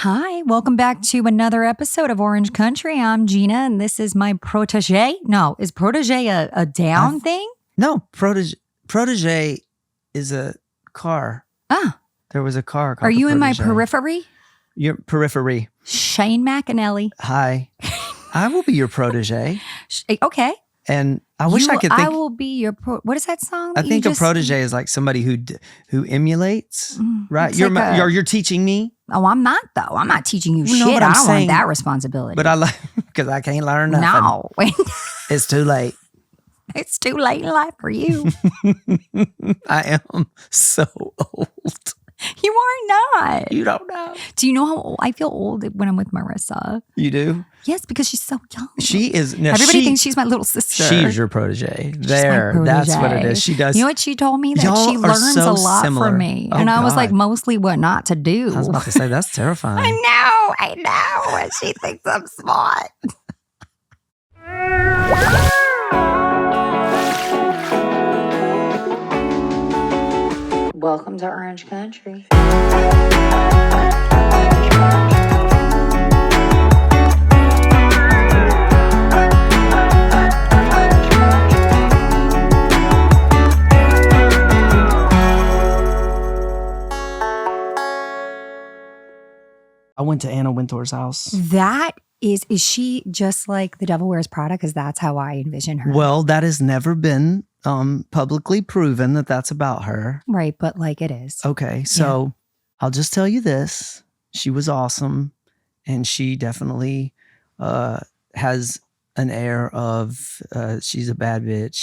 Hi, welcome back to another episode of Orange Country. I'm Gina, and this is my protege. No, is protege a down thing? No, protege is a car. Ah. There was a car called Are you in my Protege. periphery? Your periphery. Shane McAnally. Hi. I will be your protege. Okay. And I wish I could think. I will be your what is that song? I think a protege is like somebody who emulates, right? You're teaching me. Oh, I'm not though. I'm not teaching you No, shit. but I I'm don't saying- want that responsibility. But I like, because I can't learn nothing. No, It's too late. it's too late in life for you. I am so old. You are not. You don't know. Do you know how old I feel old when I'm with Marissa? You do? Yes, because she's so young. She is. Now Everybody thinks she's my little sister. She's your protege. She's There. my That's what it protege. is. She does. You know what she told me? That Y'all she are learns so a lot similar. from me. Oh, and I was like, God. mostly what not to do. I was about to say, that's terrifying. I know. And she thinks I'm smart. Welcome to Orange Country. I went to Anna Wintour's house. That is she just like The Devil Wears Prada? Because that's how I envision her. Well, that has never been publicly proven that that's about her. Right, but like it is. Okay, so I'll just tell you this. She was awesome, and she definitely has an air of she's a bad bitch.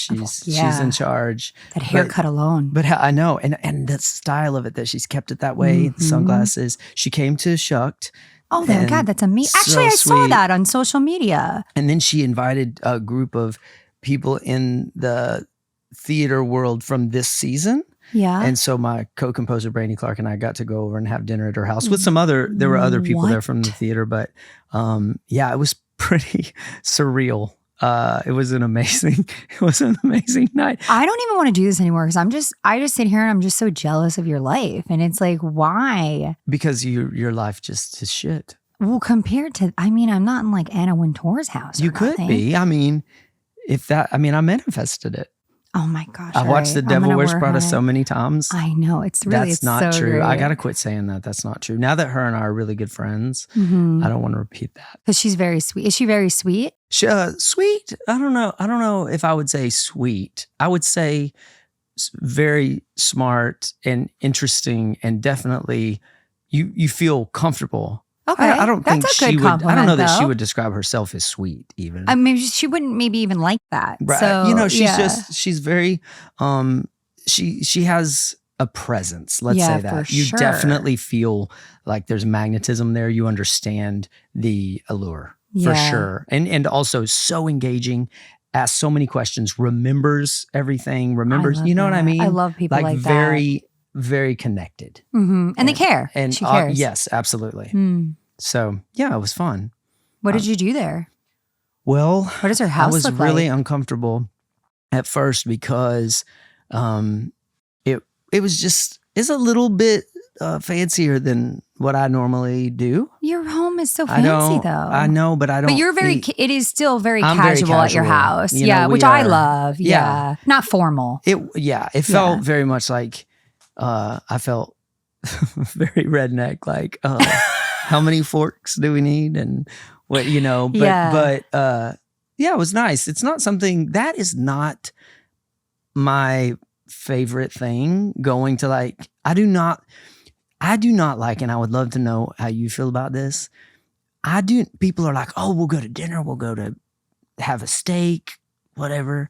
She's in charge. That haircut alone. But I know, and the style of it, that she's kept it that way, the sunglasses. She came to Shucked. Oh, my God, that's amazing. Actually, I saw that on social media. And then she invited a group of people in the theater world from this season. Yeah. And so my co-composer, Brandy Clark, and I got to go over and have dinner at her house with there were other people there from the theater. But yeah, it was pretty surreal. It was an amazing night. I don't even want to do this anymore because I just sit here and I'm just so jealous of your life. And it's like, why? Because your life just is shit. Well, compared to, I'm not in like Anna Wintour's house. You could be. I manifested it. Oh my gosh. I've watched The Devil Wears Prada so many times. I know. It's not so true. great. I got to quit saying that. That's not true. Now that her and I are really good friends, I don't want to repeat that. Because she's very sweet. Is she very sweet? Sweet? I don't know. I don't know if I would say sweet. I would say very smart and interesting, and definitely you feel comfortable. Okay. I don't think That's a she good would. I don't know that she though. would describe herself as sweet even. I mean, she wouldn't maybe even like that. Right. So, She's very, she has a presence. Let's say that. For You sure. definitely feel like there's magnetism there. You understand the allure for sure. And also so engaging, asks so many questions, remembers everything, you know what I mean? I love people like that. Very, very connected. And they care. And she cares. yes, absolutely. So yeah, it was fun. What did you do there? Well, What does her house I was look really like? uncomfortable at first because it was just, it's a little bit fancier than what I normally do. Your home is so fancy though. I know, but I don't. But you're it is still very I'm casual, very at your casual. house. You know, Yeah, we which I are- love. Yeah. Not formal. It felt very much like I felt very redneck. Like, how many forks do we need, and what But yeah, it was nice. It's not something that is not my favorite thing. Going to like, I do not like, and I would love to know how you feel about this. People are like, oh, we'll go to dinner, we'll go to have a steak, whatever.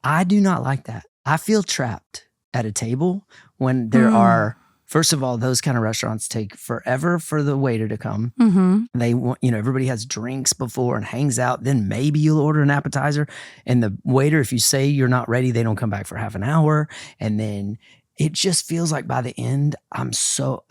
I do not like that. I feel trapped at a table when there are, first of all, those kind of restaurants take forever for the waiter to come. They want, everybody has drinks before and hangs out. Then maybe you'll order an appetizer. And the waiter, if you say you're not ready, they don't come back for half an hour. And then it just feels like by the end, I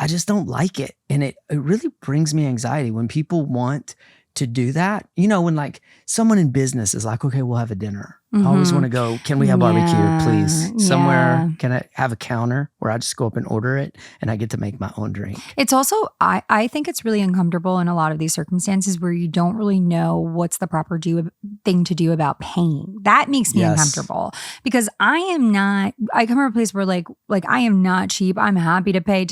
just don't like it. And it really brings me anxiety when people want to do that. You know, when like someone in business is like, okay, we'll have a dinner. I always want to go, can we have barbecue, please? Somewhere, can I have a counter where I just go up and order it and I get to make my own drink? It's also, I think it's really uncomfortable in a lot of these circumstances where you don't really know what's the proper thing to do about paying. That makes me uncomfortable because I come from a place where like I am not cheap. I'm happy to pay.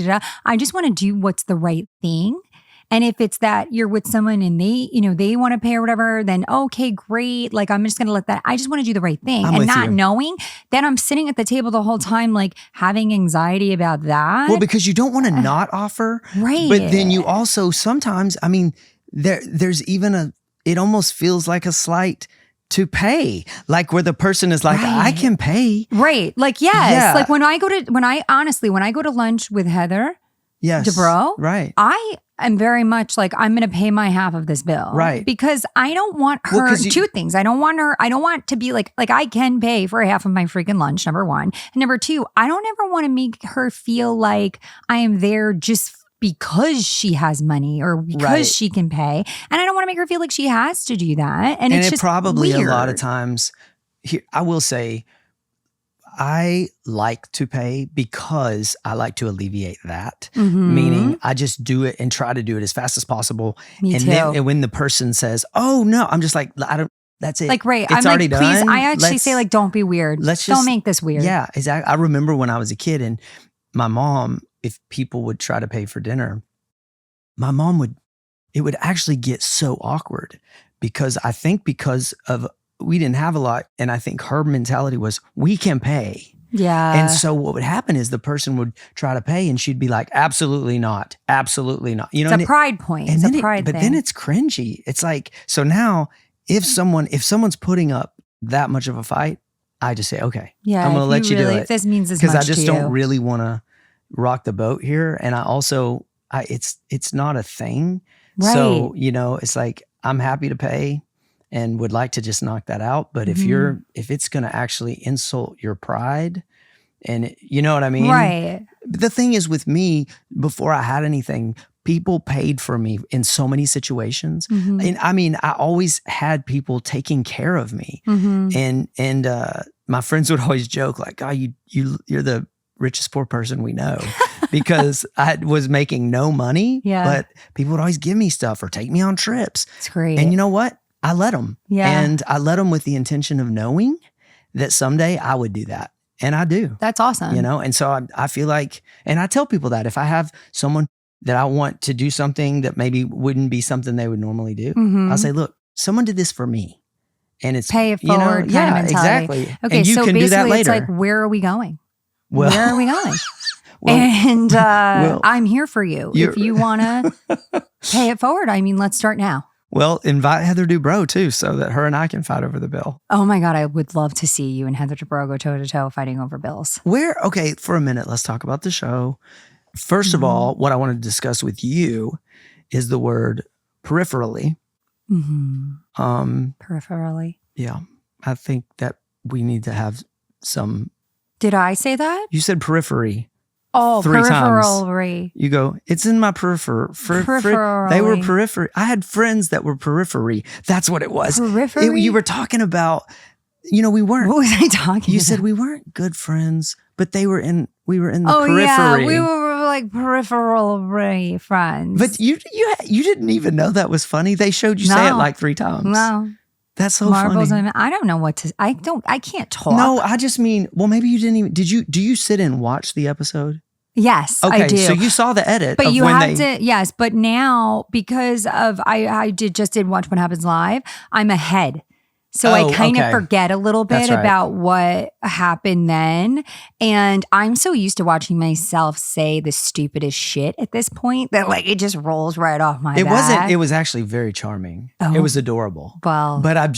I just want to do what's the right thing. And if it's that you're with someone and they want to pay or whatever, then okay, great. Like, I'm just going to let that, I just want to do the right thing. And not knowing that I'm sitting at the table the whole time, like having anxiety about that. Well, because you don't want to not offer. Right. But then you also sometimes, I mean, there's even it almost feels like a slight to pay, like where the person is like, I can pay. Right. Like, yes. Yeah. Like when I go to lunch with Heather Dubrow, right. I'm very much like, I'm going to pay my half of this bill. Right. Because I don't want her, two things. I don't want to be like I can pay for half of my freaking lunch, number one. And number two, I don't ever want to make her feel like I am there just because she has money or because she can pay. And I don't want to make her feel like she has to do that. And it's just probably weird. A lot of times, I will say, I like to pay because I like to alleviate that. Meaning I just do it and try to do it as fast as possible. Me too. Then when the person says, oh no, I'm just like, that's it. Like, right. It's I'm already like, done. please, I actually say like, don't be weird. Don't make this weird. Yeah, exactly. I remember when I was a kid and my mom, if people would try to pay for dinner, my mom it would actually get so awkward because we didn't have a lot. And I think her mentality was, we can pay. Yeah. And so what would happen is the person would try to pay and she'd be like, absolutely not. Absolutely not. You know, it's a pride point. It's a pride thing. But then it's cringy. It's like, so now if someone's putting up that much of a fight, I just say, okay, I'm going to let you do it. If this means as much to you. Because I just don't really want to rock the boat here. And I also, it's not a thing. Right. So, you know, it's like, I'm happy to pay and would like to just knock that out. But if it's going to actually insult your pride and you know what I mean? Right. The thing is with me, before I had anything, people paid for me in so many situations. And I mean, I always had people taking care of me. And my friends would always joke like, oh, you're the richest poor person we know because I was making no money, but people would always give me stuff or take me on trips. It's great. And you know what? I let them. Yeah. And I let them with the intention of knowing that someday I would do that. And I do. That's awesome. You know? And so I feel like, and I tell people that if I have someone that I want to do something that maybe wouldn't be something they would normally do, I'll say, look, someone did this for me. And it's pay it forward kind of mentality. Exactly. Okay, and you so can basically do that later. It's like, where are we going? Well, where are we going? well, I'm here for you. If you want to pay it forward, I mean, let's start now. Well, invite Heather Dubrow too, so that her and I can fight over the bill. Oh my God, I would love to see you and Heather Dubrow go toe to toe fighting over bills. Okay, for a minute, let's talk about the show. First of all, what I want to discuss with you is the word peripherally. Peripherally. Yeah, I think that we need to have some. Did I say that? You said periphery. Oh, 3 peripherally. Times. You go, it's in my periphery. They were periphery. I had friends that were periphery. That's what it was. Periphery? You were talking about, we weren't. What was I talking about? You said we weren't good friends, but we were in the periphery. Yeah, we were like peripheral friends. But you didn't even know that was funny. They showed you say it like 3 times. No. That's so Marbles funny. I don't know what to. I can't talk. No, I just mean. Well, maybe you didn't even. Do you sit and watch the episode? Yes, okay, I do. So you saw the edit, but you have to. Yes, but now because of I did watch What Happens Live. I'm ahead. So I kind of forget a little bit about what happened then. And I'm so used to watching myself say the stupidest shit at this point that like it just rolls right off my back. It was actually very charming. Oh, it was adorable. Well, but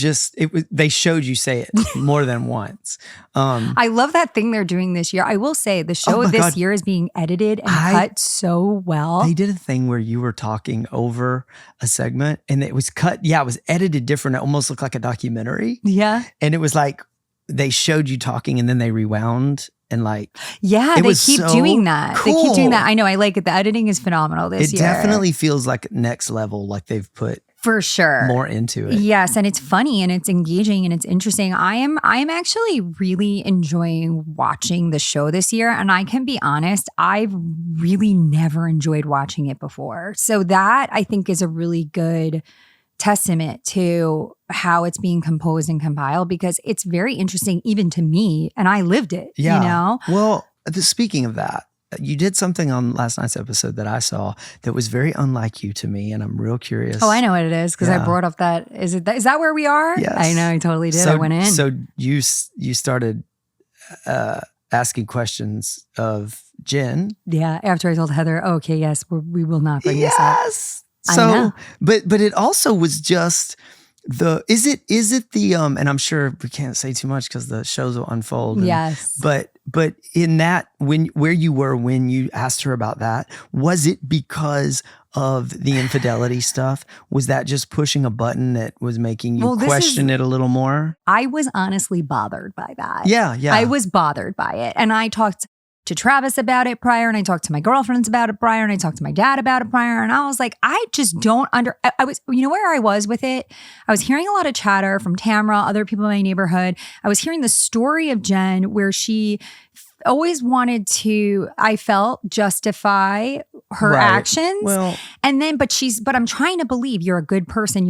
they showed you say it more than once. I love that thing they're doing this year. I will say the show this year is being edited and cut so well. They did a thing where you were talking over a segment and it was cut. Yeah, it was edited different. It almost looked like a documentary. Yeah. And it was like they showed you talking and then they rewound and like. Yeah, they keep doing that. Cool. They keep doing that. I know. I like it. The editing is phenomenal this year. It definitely feels like next level, like they've put For sure. more into it. Yes, and it's funny and it's engaging and it's interesting. I am actually really enjoying watching the show this year, and I can be honest, I've really never enjoyed watching it before. So that I think is a really good testament to how it's being composed and compiled, because it's very interesting even to me, and I lived it, you know? Well, speaking of that, you did something on last night's episode that I saw that was very unlike you to me, and I'm real curious. Oh, I know what it is because I brought up that. Is that where we are? Yes. I know, I totally did. I went in. So you started asking questions of Jen. Yeah, after I told Heather, okay, yes, we will not bring this up. Yes. So, I know. but it also was just is it the and I'm sure we can't say too much because the shows will unfold. Yes. But in that where you were when you asked her about that, was it because of the infidelity stuff? Was that just pushing a button that was making you question it a little more? I was honestly bothered by that. Yeah. I was bothered by it. And I talked to Travis about it prior, and I talked to my girlfriends about it prior, and I talked to my dad about it prior, and I was like, I just don't I was, you know where I was with it? I was hearing a lot of chatter from Tamra, other people in my neighborhood. I was hearing the story of Jen where she always wanted to, I felt, justify her actions. Well, and then, but I'm trying to believe you're a good person.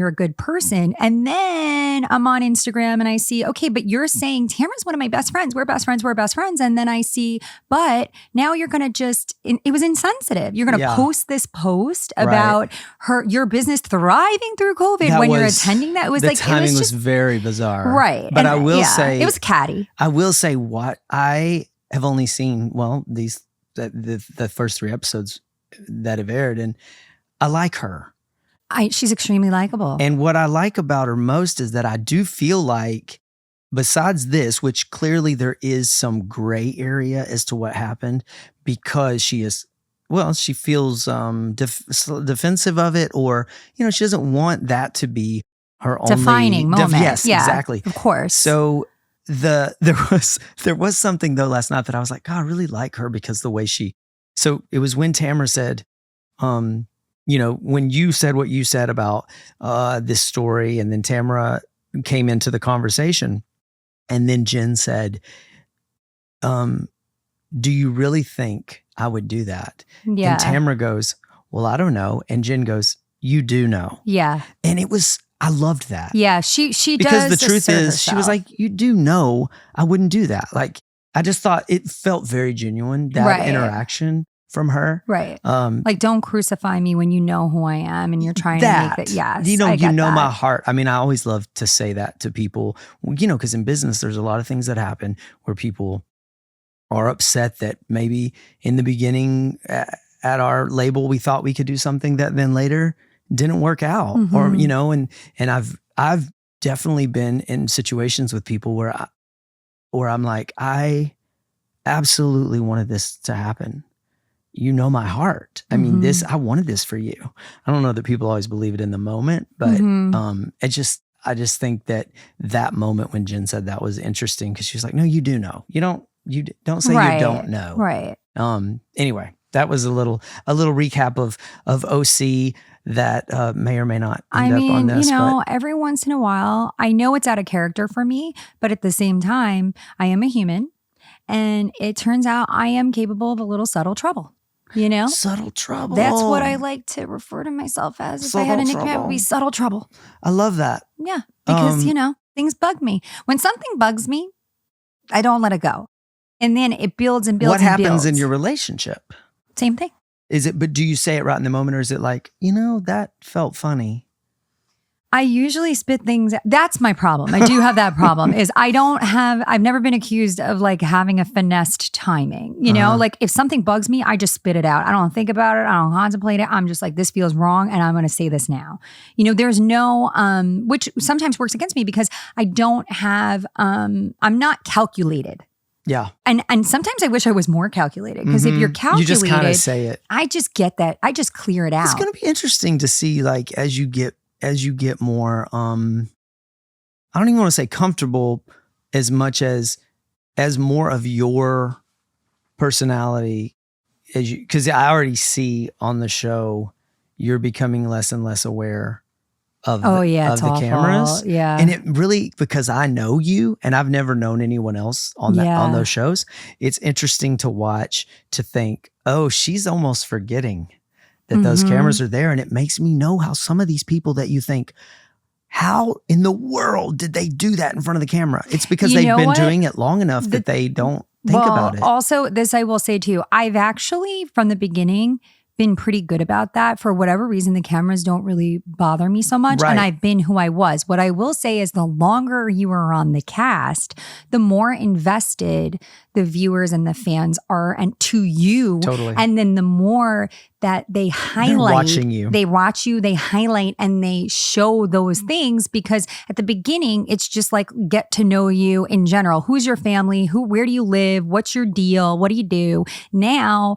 And then I'm on Instagram and I see, okay, but you're saying Tamara's one of my best friends. We're best friends. And then I see, but now you're going to it was insensitive. You're going to post this post about your business thriving through COVID when you're attending that. It was the timing was very bizarre. Right. But I will say, it was catty. I will say what I have only seen, the first 3 episodes that have aired, and I like her. She's extremely likable. And what I like about her most is that I do feel like, besides this, which clearly there is some gray area as to what happened, because she feels defensive of it, or, she doesn't want that to be her defining only moment. Yes, exactly. Of course. So there was something though last night that I was like, God, I really like her because the way so it was when Tamara said, when you said what you said about this story, and then Tamara came into the conversation, and then Jen said, do you really think I would do that? Yeah. And Tamara goes, well, I don't know. And Jen goes, you do know. Yeah. And I loved that. Yeah, she because does. The truth is, herself. she was like, you do know I wouldn't do that. Like, I just thought it felt very genuine, that interaction from her. Right. Like, don't crucify me when you know who I am and you're trying to make it. Yes. You know my heart. I mean, I always love to say that to people, because in business, there's a lot of things that happen where people are upset that maybe in the beginning at our label, we thought we could do something that then later didn't work out, or, and I've definitely been in situations with people where I'm like, I absolutely wanted this to happen. My heart. I mean, I wanted this for you. I don't know that people always believe it in the moment, but I just think that moment when Jen said that was interesting, because she was like, no, you do know. You don't say you don't know. Right. Anyway, that was a little recap of OC that may or may not end up on this. Every once in a while, I know it's out of character for me, but at the same time, I am a human, and it turns out I am capable of a little subtle trouble. Subtle trouble. That's what I like to refer to myself as. If I had a nickname, it would be subtle trouble. I love that. Yeah, because things bug me. When something bugs me, I don't let it go, and then it builds and builds. What happens in your relationship? Same thing. Is it? But do you say it right in the moment, or is it like, that felt funny? I usually spit things. That's my problem. I do have that problem. I've never been accused of like having a finessed timing. Like if something bugs me, I just spit it out. I don't think about it. I don't contemplate it. I'm just like, this feels wrong, and I'm going to say this now. There's no, which sometimes works against me because I don't have, I'm not calculated. Yeah. And sometimes I wish I was more calculated, because if you're calculated, you just kind of say it. I just get that. I just clear it out. It's going to be interesting to see, like, as you get more, I don't even want to say comfortable as much as more of your personality, because I already see on the show, you're becoming less and less aware of Oh yeah, of it's the awful. cameras. Yeah. And it really, because I know you and I've never known anyone else on on those shows, it's interesting to watch, to think, oh, she's almost forgetting that those cameras are there. And it makes me know how some of these people that you think, how in the world did they do that in front of the camera? It's because they've been doing it long enough that they don't think about it. Also, this I will say too, I've actually from the beginning been pretty good about that. For whatever reason, the cameras don't really bother me so much. Right. And I've been who I was. What I will say is the longer you are on the cast, the more invested the viewers and the fans are and to you. Totally. And then the more that they highlight, they're watching you. They watch you, they highlight and they show those things, because at the beginning, it's just like get to know you in general. Who's your family? Where do you live? What's your deal? What do you do? Now,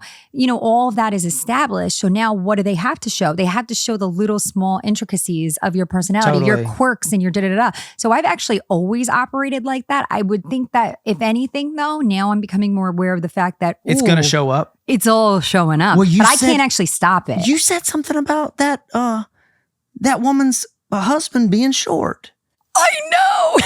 all of that is established. So now what do they have to show? They have to show the little small intricacies of your personality, your quirks and your da-da-da-da. So I've actually always operated like that. I would think that if anything though, now I'm becoming more aware of the fact that it's going to show up. It's all showing up, but I can't actually stop it. You said something about that woman's husband being short. I know.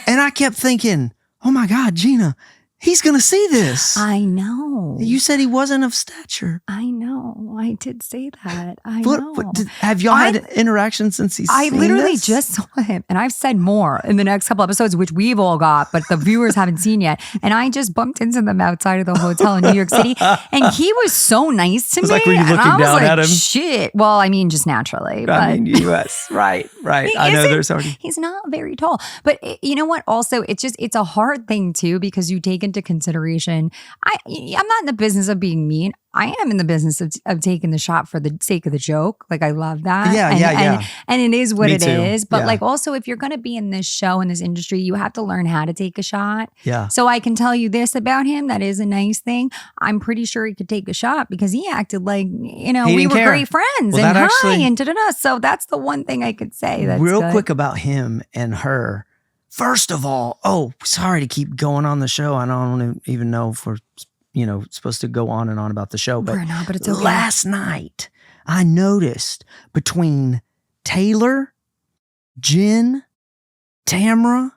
And I kept thinking, oh my God, Gina, he's going to see this. I know. You said he wasn't of stature. I know. I did say that. I know. Have y'all had interaction since he's seen literally this? just saw him, and I've said more in the next couple episodes, which we've all got, but the viewers haven't seen yet. And I just bumped into them outside of the hotel in New York City, and he was so nice to me. Like, were you looking down at him? Shit. Well, I mean, just naturally. U.S. Right. I know there's already. He's not very tall, but you know what? Also, it's a hard thing too, because you take into consideration. I'm not in the business of being mean. I am in the business of taking the shot for the sake of the joke. Like, I love that. Yeah. And it is what it is. But yeah. Also, if you're going to be in this show, in this industry, you have to learn how to take a shot. Yeah. So I can tell you this about him. That is a nice thing. I'm pretty sure he could take a shot because he acted like, we were great friends and da-da-da. So that's the one thing I could say. That's real good. Quick about him and her. First of all, sorry to keep going on the show. I don't even know if we're supposed to go on and on about the show, but it's okay. Last night I noticed between Taylor, Jen, Tamra,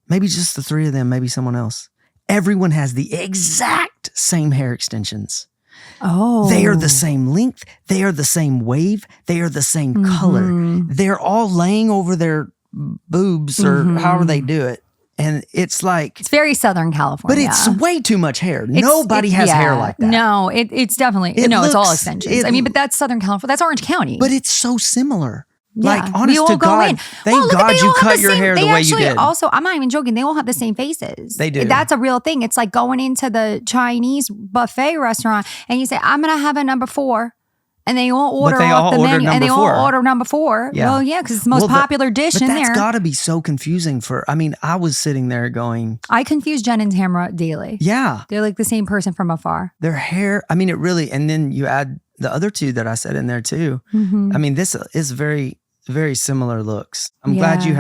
maybe just the three of them, maybe someone else, everyone has the exact same hair extensions. Oh, they are the same length. They are the same wave. They are the same color. They're all laying over their boobs or however they do it. And it's like... It's very Southern California. But it's way too much hair. Nobody has hair like that. No, it's definitely... it's all extensions. But that's Southern California. That's Orange County. But it's so similar. Yeah. Like, honest to God, thank God you cut your hair the way you did. Also, I'm not even joking. They all have the same faces. They do. That's a real thing. It's like going into the Chinese buffet restaurant and you say, I'm going to have a number 4. And they all order off the menu, and they all order number 4. Yeah. Well, yeah, because it's the most popular dish in there. But that's got to be so confusing I was sitting there going... I confuse Jen and Tamra daily. Yeah. They're like the same person from afar. Their hair, it really... And then you add the other two that I said in there too. This is very, very similar looks. I'm glad you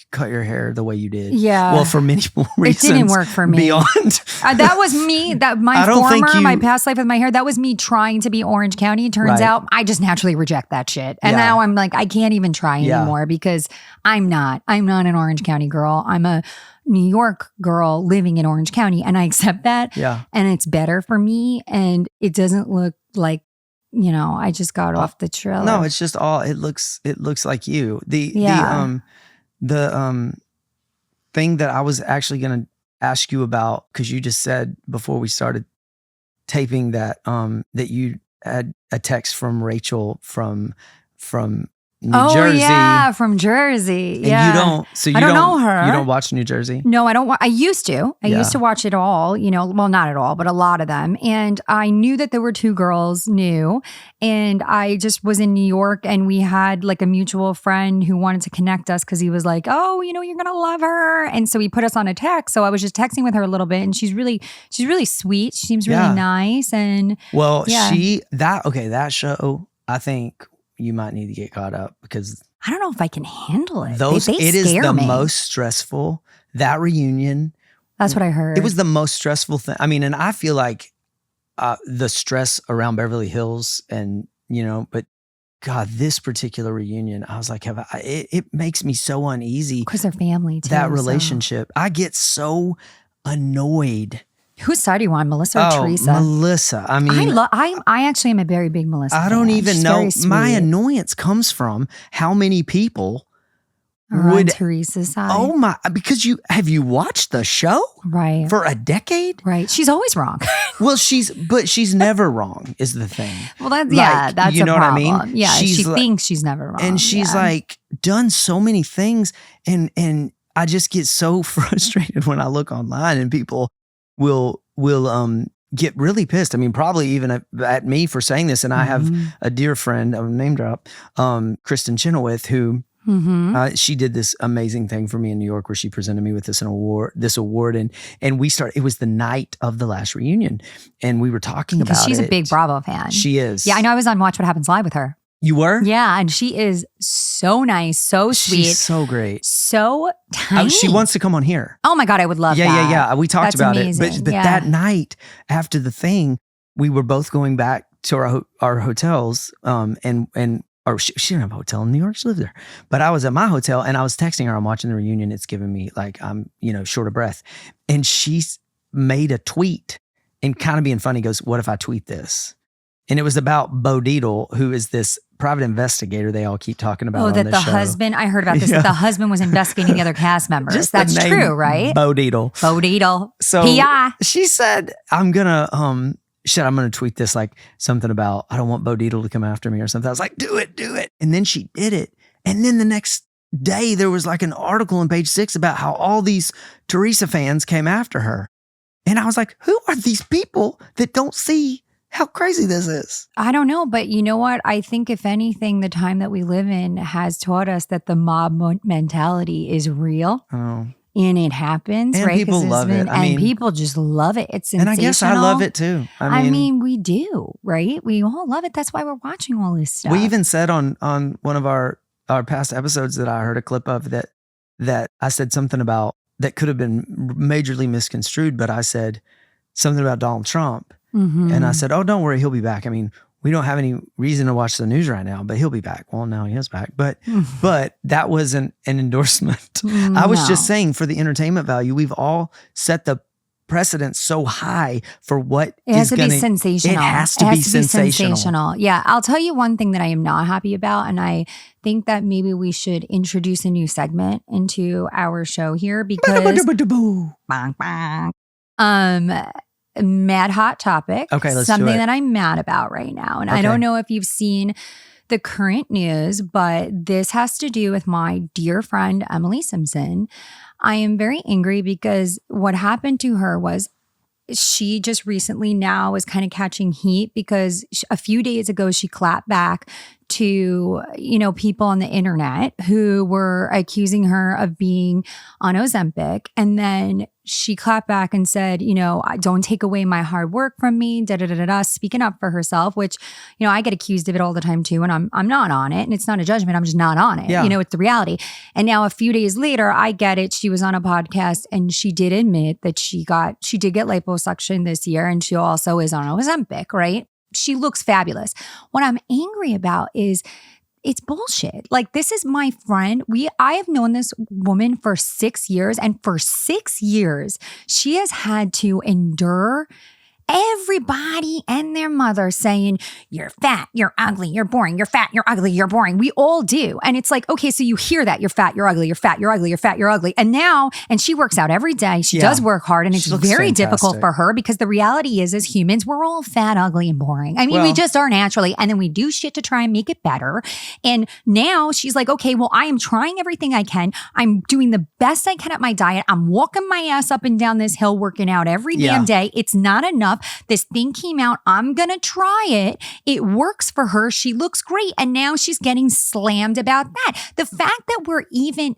cut your hair the way you did. Yeah. Well, for many reasons. It didn't work for me. Beyond. That was me. My past life with my hair, that was me trying to be Orange County. It turns out I just naturally reject that shit. And now I'm like, I can't even try anymore because I'm not an Orange County girl. I'm a New York girl living in Orange County, and I accept that. Yeah. And it's better for me. And it doesn't look like, I just got off the trailer. No, it's just it looks like you. The thing that I was actually going to ask you about, because you just said before we started taping that that you had a text from Rachel from New Jersey. Yeah, from Jersey. And I don't know her. You don't watch New Jersey? No, I don't. I used to. I used to watch it all, well, not at all, but a lot of them. And I knew that there were 2 girls new. And I just was in New York, and we had like a mutual friend who wanted to connect us because he was like, oh, you're going to love her. And so he put us on a text. So I was just texting with her a little bit, and she's really sweet. She seems really nice. And well, that show, I think you might need to get caught up because I don't know if I can handle it. It is the most stressful. That reunion. That's what I heard. It was the most stressful thing. And I feel like the stress around Beverly Hills and, but God, this particular reunion, I was like, it makes me so uneasy. Because they're family too. That relationship. So. I get so annoyed. Whose side are you on, Melissa or Teresa? Melissa. I mean, I actually am a very big Melissa fan. don't even She's know. My annoyance comes from how many people on Teresa's side. Oh my! Because have you watched the show? Right. For a decade? Right. She's always wrong. Well, she's never wrong is the thing. Well, that's you know a problem. what I mean? Yeah, she thinks she's never wrong. And she's like done so many things, and I just get so frustrated when I look online and people will get really pissed. I mean, probably even at me for saying this. And I have a dear friend, name drop, Kristen Chenoweth, who. She did this amazing thing for me in New York where she presented me with this award. And we started, it was the night of the last reunion. And we were talking about it. She's a big Bravo fan. She is. Yeah, I know. I was on Watch What Happens Live with her. You were? Yeah. And she is so nice, so sweet. She's so great. So tiny. She wants to come on here. Oh my God, I would love that. Yeah. We talked about amazing. it. But that night after the thing, we were both going back to our hotels or she didn't have a hotel in New York. She lived there. But I was at my hotel and I was texting her, I'm watching the reunion. It's giving me like, I'm, short of breath. And she's made a tweet and kind of being funny goes, what if I tweet this? And it was about Bo Dietl, who is this private investigator they all keep talking about on that the the show. Husband, I heard about this, that the husband was investigating the other cast members. That's true, right? Bo Dietl. Bo Dietl. So P.I. She said, I'm going to tweet this like something about, I don't want Bo Dietl to come after me or something. I was like, do it. And then she did it. And then the next day there was like an article on Page 6 about how all these Teresa fans came after her. And I was like, who are these people that don't see how crazy this is? I don't know. But you know what? I think if anything, the time that we live in has taught us that the mob mentality is real. Oh. And it happens, and right? People love it. And people just love it. It's sensational. And I guess I love it too. I mean, we do, right? We all love it. That's why we're watching all this stuff. We even said on one of our past episodes that I heard a clip of that I said something about that could have been majorly misconstrued, but I said something about Donald Trump. And I said, oh, don't worry, he'll be back. I mean, we don't have any reason to watch the news right now, but he'll be back. Well, now he is back. But that wasn't an endorsement. I was just saying for the entertainment value, we've all set the precedent so high for what it has to be sensational. It has to be sensational. Yeah. I'll tell you one thing that I am not happy about. And I think that maybe we should introduce a new segment into our show here because mad hot topic. Okay, let's something do it. that I'm mad about right now. And I don't know if you've seen the current news, but this has to do with my dear friend, Emily Simpson. I am very angry because what happened to her was she just recently now is kind of catching heat because a few days ago, she clapped back to, people on the internet who were accusing her of being on Ozempic. And then she clapped back and said, don't take away my hard work from me, speaking up for herself, which, I get accused of it all the time too. And I'm not on it. And it's not a judgment. I'm just not on it. Yeah. It's the reality. And now a few days later, I get it. She was on a podcast and she did admit that she did get liposuction this year. And she also is on Ozempic, right? She looks fabulous. What I'm angry about is it's bullshit. Like, this is my friend. I have known this woman for 6 years, and for 6 years, she has had to endure everybody and their mother saying, you're fat, you're ugly, you're boring, you're fat, you're ugly, you're boring. We all do. And it's like, okay, so you hear that, you're fat, you're ugly, you're fat, you're ugly, you're fat, you're ugly. And she works out every day. She does work hard, and it's very difficult for her because the reality is, as humans, we're all fat, ugly, and boring. I mean, we just are naturally. And then we do shit to try and make it better. And now she's like, okay, well, I am trying everything I can. I'm doing the best I can at my diet. I'm walking my ass up and down this hill, working out every damn day. It's not enough. This thing came out. I'm going to try it. It works for her. She looks great. And now she's getting slammed about that. The fact that we're even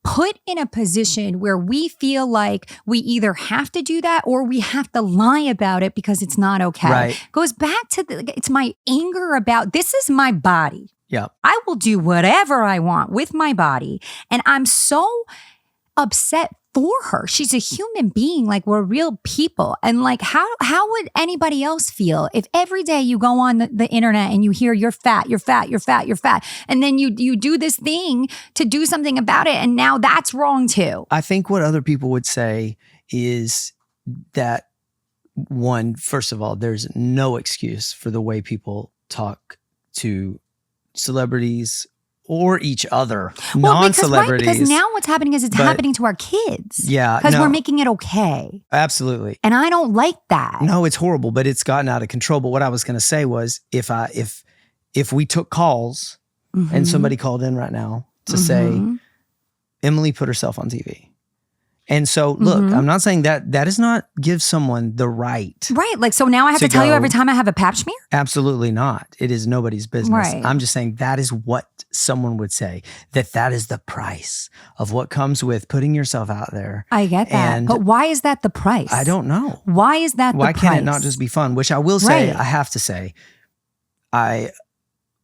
put in a position where we feel like we either have to do that or we have to lie about it because it's not okay. Right. Goes back to it's my anger about this is my body. Yeah. I will do whatever I want with my body. And I'm so upset for her. She's a human being. Like, we're real people. And like, how would anybody else feel if every day you go on the internet and you hear you're fat, you're fat, you're fat, you're fat. And then you do this thing to do something about it. And now that's wrong too. I think what other people would say is that, one, first of all, there's no excuse for the way people talk to celebrities or each other, non-celebrities. Because now what's happening is it's happening to our kids. Yeah. Because we're making it okay. Absolutely. And I don't like that. No, it's horrible, but it's gotten out of control. But what I was going to say was if we took calls and somebody called in right now to say, Emily put herself on TV. And so, look, I'm not saying that does not give someone the right. Right. Like, so now I have to tell you every time I have a pap smear? Absolutely not. It is nobody's business. Right. I'm just saying that is what someone would say, that is the price of what comes with putting yourself out there. I get that. But why is that the price? I don't know. Why is that the price? Why can't it not just be fun? Which I will say, I have to say,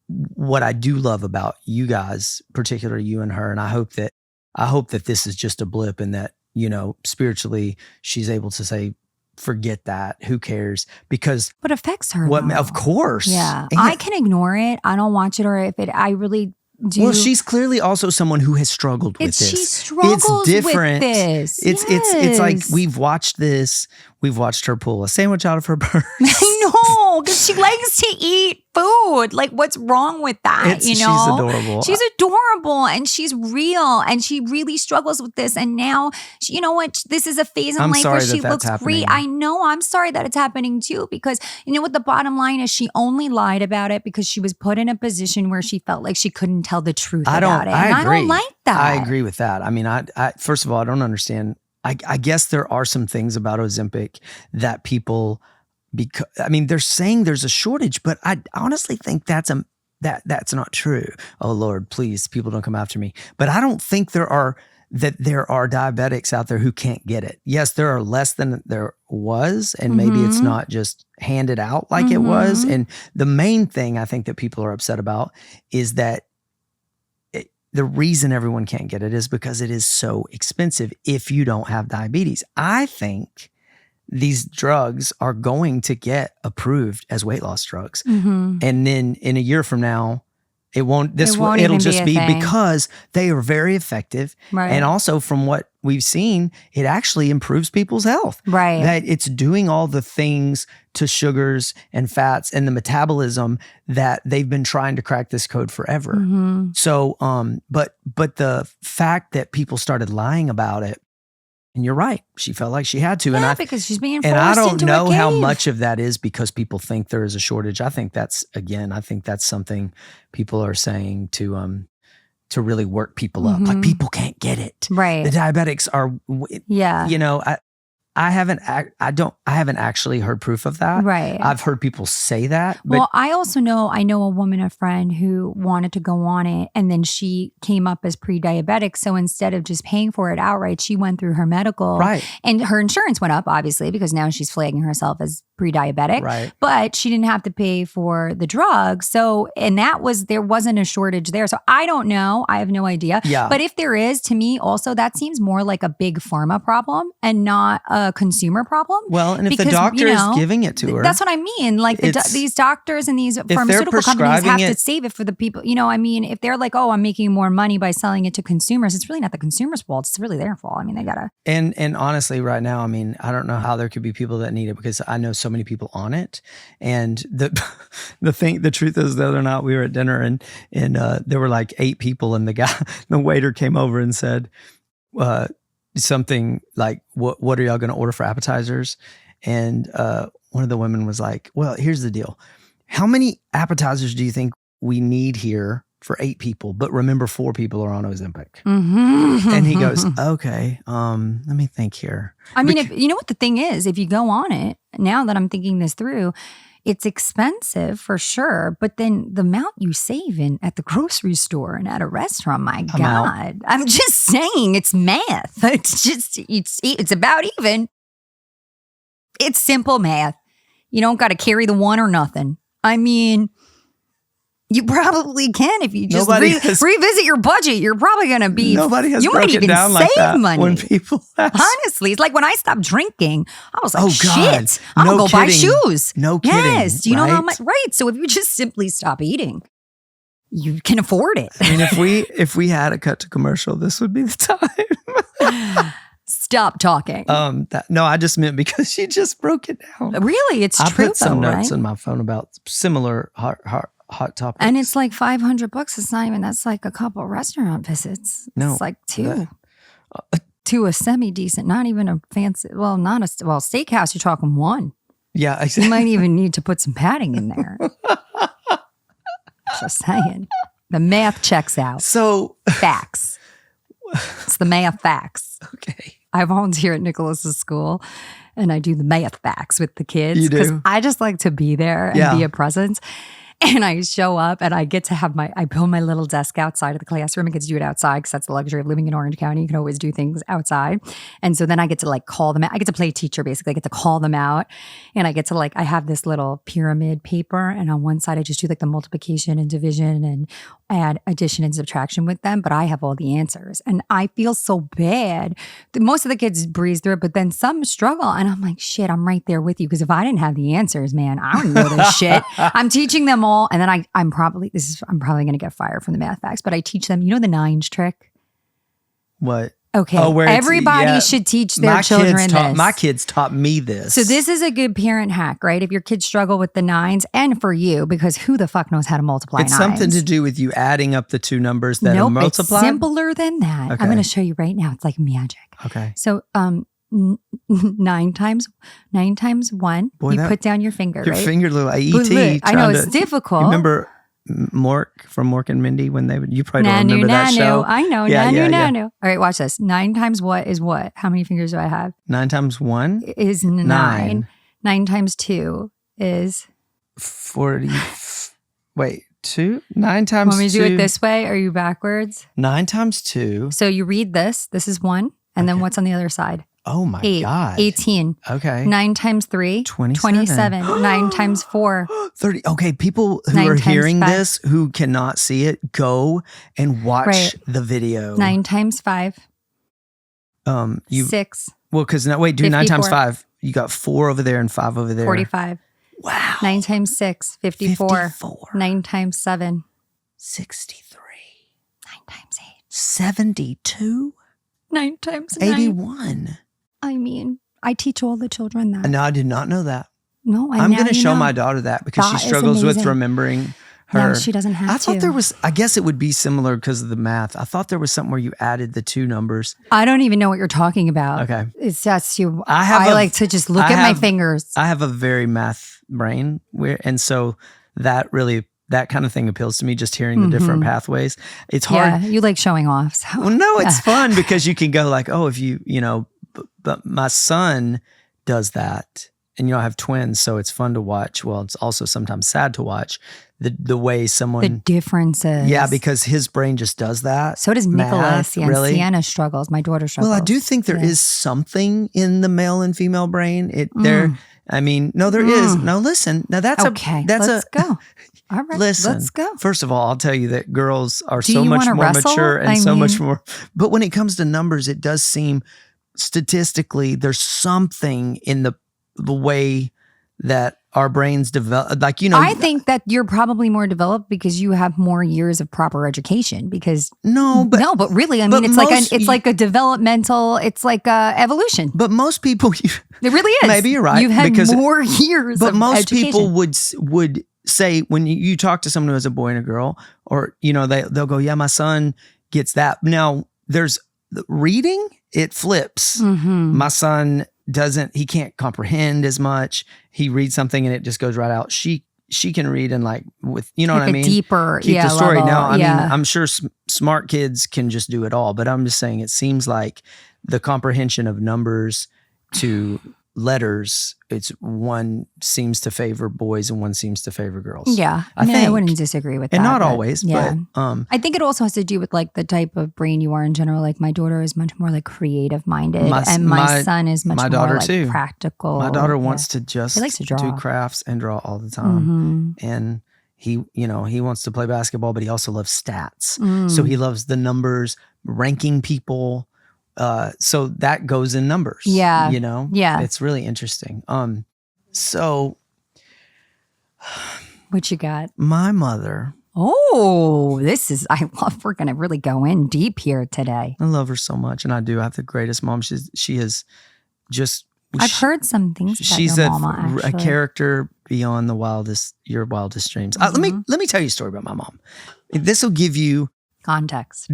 what I do love about you guys, particularly you and her, and I hope that this is just a blip and that, you know, spiritually, she's able to say, forget that. Who cares? Because what affects her? Of course. Yeah. I can ignore it. I don't watch it. Or if I really do. Well, she's clearly also someone who has struggled with this. She struggles with this. It's like we've watched this. We've watched her pull a sandwich out of her purse. I know, because she likes to eat food. Like, what's wrong with that? She's adorable. She's adorable and she's real and she really struggles with this. And now, you know what? This is a phase in life where she looks great. I know. I'm sorry that it's happening too, because you know what the bottom line is? She only lied about it because she was put in a position where she felt like she couldn't tell the truth about it. And I don't like that. I agree with that. I mean, I first of all, I don't understand. I guess there are some things about Ozempic that people, they're saying there's a shortage, but I honestly think that's not true. Oh Lord, please, people don't come after me. But I don't think there are diabetics out there who can't get it. Yes, there are less than there was, and maybe it's not just handed out like it was. And the main thing I think that people are upset about is that the reason everyone can't get it is because it is so expensive if you don't have diabetes. I think these drugs are going to get approved as weight loss drugs. And then in a year from now, it'll just be because they are very effective. Right. And also from what we've seen, it actually improves people's health. Right. That it's doing all the things to sugars and fats and the metabolism that they've been trying to crack this code forever. So, but the fact that people started lying about it, and you're right, she felt like she had to. Yeah, because she's being forced and I don't into know a cave. how much of that is because people think there is a shortage. I think that's something people are saying to really work people up. Like, people can't get it. Right. The diabetics are. Yeah. You know, I haven't actually heard proof of that. Right. I've heard people say that. But well, I know a woman, a friend who wanted to go on it, and then she came up as pre-diabetic. So instead of just paying for it outright, she went through her medical. Right. And her insurance went up, obviously, because now she's flagging herself as pre-diabetic. Right. But she didn't have to pay for the drug. So, and there wasn't a shortage there. So I don't know. I have no idea. Yeah. But if there is, to me also, that seems more like a big pharma problem and not a consumer problem. Well, and if the doctor is giving it to her. That's what I mean. Like these doctors and these pharmaceutical companies have to save it for the people. You know, I mean, if they're like, oh, I'm making more money by selling it to consumers, it's really not the consumer's fault. It's really their fault. I mean, they gotta. And honestly, right now, I mean, I don't know how there could be people that need it because I know so many people on it. And the truth is, the other night we were at dinner and there were like 8 people, and the waiter came over and said, something like, what are y'all going to order for appetizers? And one of the women was like, well, here's the deal. How many appetizers do you think we need here for 8 people? But remember, 4 people are on Ozempic. And he goes, okay, let me think here. I mean, if you know what the thing is, if you go on it, now that I'm thinking this through, it's expensive for sure, but then the amount you save at the grocery store and at a restaurant, my God. I'm just saying, it's math. It's about even. It's simple math. You don't got to carry the one or nothing. I mean, You probably can if you just revisit your budget. You're probably going to be. Nobody has you might even down save like that money. When people ask. Honestly, it's like when I stopped drinking, I was like, God. shit, I'm going to go buy shoes. No kidding. Yes. Do you know how much? Right. So if you just simply stop eating, you can afford it. I mean, if we had a cut to commercial, this would be the time. Stop talking. No, I just meant because she just broke it down. Really? It's true. I put some notes right? in my phone about similar hot topics. And it's like $500. It's not even, that's like a couple restaurant visits. No. It's like two. To a semi-decent, not even a fancy, steakhouse, you're talking one. Yeah. Exactly. You might even need to put some padding in there. Just saying. The math checks out. So. Facts. It's the math facts. Okay. I volunteer at Nicholas's school and I do the math facts with the kids. You do? Because I just like to be there and be a presence. And I show up and I get to have I build my little desk outside of the classroom. I get to do it outside because that's the luxury of living in Orange County. You can always do things outside. And so then I get to like call them out. I get to play teacher basically. I get to call them out. And I get to I have this little pyramid paper. And on one side, I just do like the multiplication and division and add addition and subtraction with them. But I have all the answers. And I feel so bad. Most of the kids breeze through it, but then some struggle. And I'm like, shit, I'm right there with you. Because if I didn't have the answers, man, I don't know this shit. I'm teaching them all. And then I'm probably going to get fired from the math facts, but I teach them, the nines trick? What? Okay. Everybody should teach their children this. My kids taught me this. So this is a good parent hack, right? If your kids struggle with the nines, and for you, because who the fuck knows how to multiply nines? It's something to do with you adding up the two numbers that are multiplied? It's simpler than that. Okay. I'm going to show you right now. It's like magic. Okay. So 9 times 1. Boy, you put down your finger, your right? Finger, little AET. I know it's difficult. You remember Mork from Mork and Mindy when you probably don't remember that show. I know. Nanu. All right, watch this. 9 times what is what? How many fingers do I have? 9 times 1 is 9. 9 times 2 is 40. Wait, 2? 9 times 2. Want me to do it this way? Are you backwards? 9 times 2. So you read this. This is 1. And then what's on the other side? Oh my God. 18. Okay. 9 times 3. 27. 9 times 4. 30. Okay. People who are hearing this who cannot see it, go and watch the video. 9 times 5. 6. Well, because do 54. 9 times 5. You got 4 over there and 5 over there. 45. Wow. 9 times 6. 54. 9 times 7. 63. 9 times 8. 72. 9 times 9. 81. I mean, I teach all the children that. No, I did not know that. No, I'm going to show my daughter that because she struggles with remembering her. No, she doesn't have to. I thought there was, I guess it would be similar because of the math. I thought there was something where you added the 2 numbers. I don't even know what you're talking about. Okay. It's just you. I like to just look at my fingers. I have a very math brain and so that kind of thing appeals to me, just hearing the different pathways. It's hard. Yeah, you like showing off. So. Well, no, it's fun because you can go like, oh, if but my son does that. And I have twins, so it's fun to watch. Well, it's also sometimes sad to watch the way someone... The differences. Yeah, because his brain just does that. So does Nicholas. And really. Sienna struggles. My daughter struggles. Well, I do think there is something in the male and female brain. I mean, no, there is. No, listen. Now that's okay. Let's go. All right, let's go. First of all, I'll tell you that girls are so much more mature and much more... But when it comes to numbers, it does seem statistically there's something in the way that our brains develop. I think that you're probably more developed because you have more years of proper education. Because but really, I mean, it's like a developmental. It's like evolution. But most people, it really is. Maybe you're right. You've had more years. But most people would say when you talk to someone who has a boy and a girl, or they'll go, yeah, my son gets that. Now there's reading. It flips. Mm-hmm. My son he can't comprehend as much. He reads something and it just goes right out. She can read and with, what I mean? Deeper, keep the story. Level, now, I mean, I'm sure smart kids can just do it all, but I'm just saying it seems like the comprehension of numbers to letters, one seems to favor boys and one seems to favor girls. Yeah. I wouldn't disagree with that. And not always, but I think it also has to do with the type of brain you are in general. Like my daughter is much more creative minded and my son is much more practical. My daughter wants to just he likes to draw. do crafts and draw all the time. Mm-hmm. And he wants to play basketball, but he also loves stats. So he loves the numbers, ranking people. So that goes in numbers. Yeah. Yeah. It's really interesting. So what you got? My mother. Oh, I love, we're going to really go in deep here today. I love her so much. And I do. I have the greatest mom. She is just. I've heard some things about she's your mama, a character beyond your wildest dreams. Let me tell you a story about my mom. This will give you context.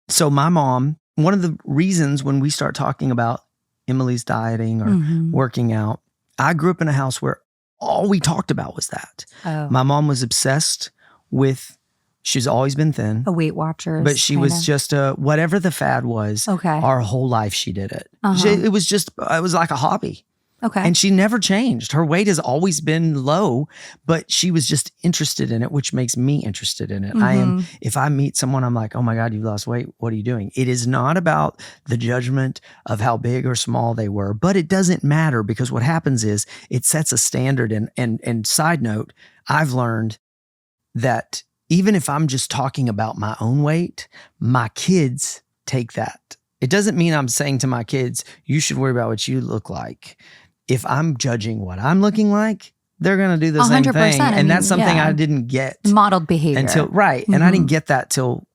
So my mom, one of the reasons when we start talking about Emily's dieting or working out, I grew up in a house where all we talked about was that. Oh. My mom was obsessed with, she's always been thin. A Weight Watchers. But she was just whatever the fad was, our whole life she did it. It was like a hobby. Okay. And she never changed. Her weight has always been low, but she was just interested in it, which makes me interested in it. If I meet someone, I'm like, oh my God, you've lost weight. What are you doing? It is not about the judgment of how big or small they were, but it doesn't matter because what happens is it sets a standard. And side note, I've learned that even if I'm just talking about my own weight, my kids take that. It doesn't mean I'm saying to my kids, you should worry about what you look like. If I'm judging what I'm looking like, they're going to do the same thing. And that's something I didn't get. Modeled behavior. And I didn't get that till,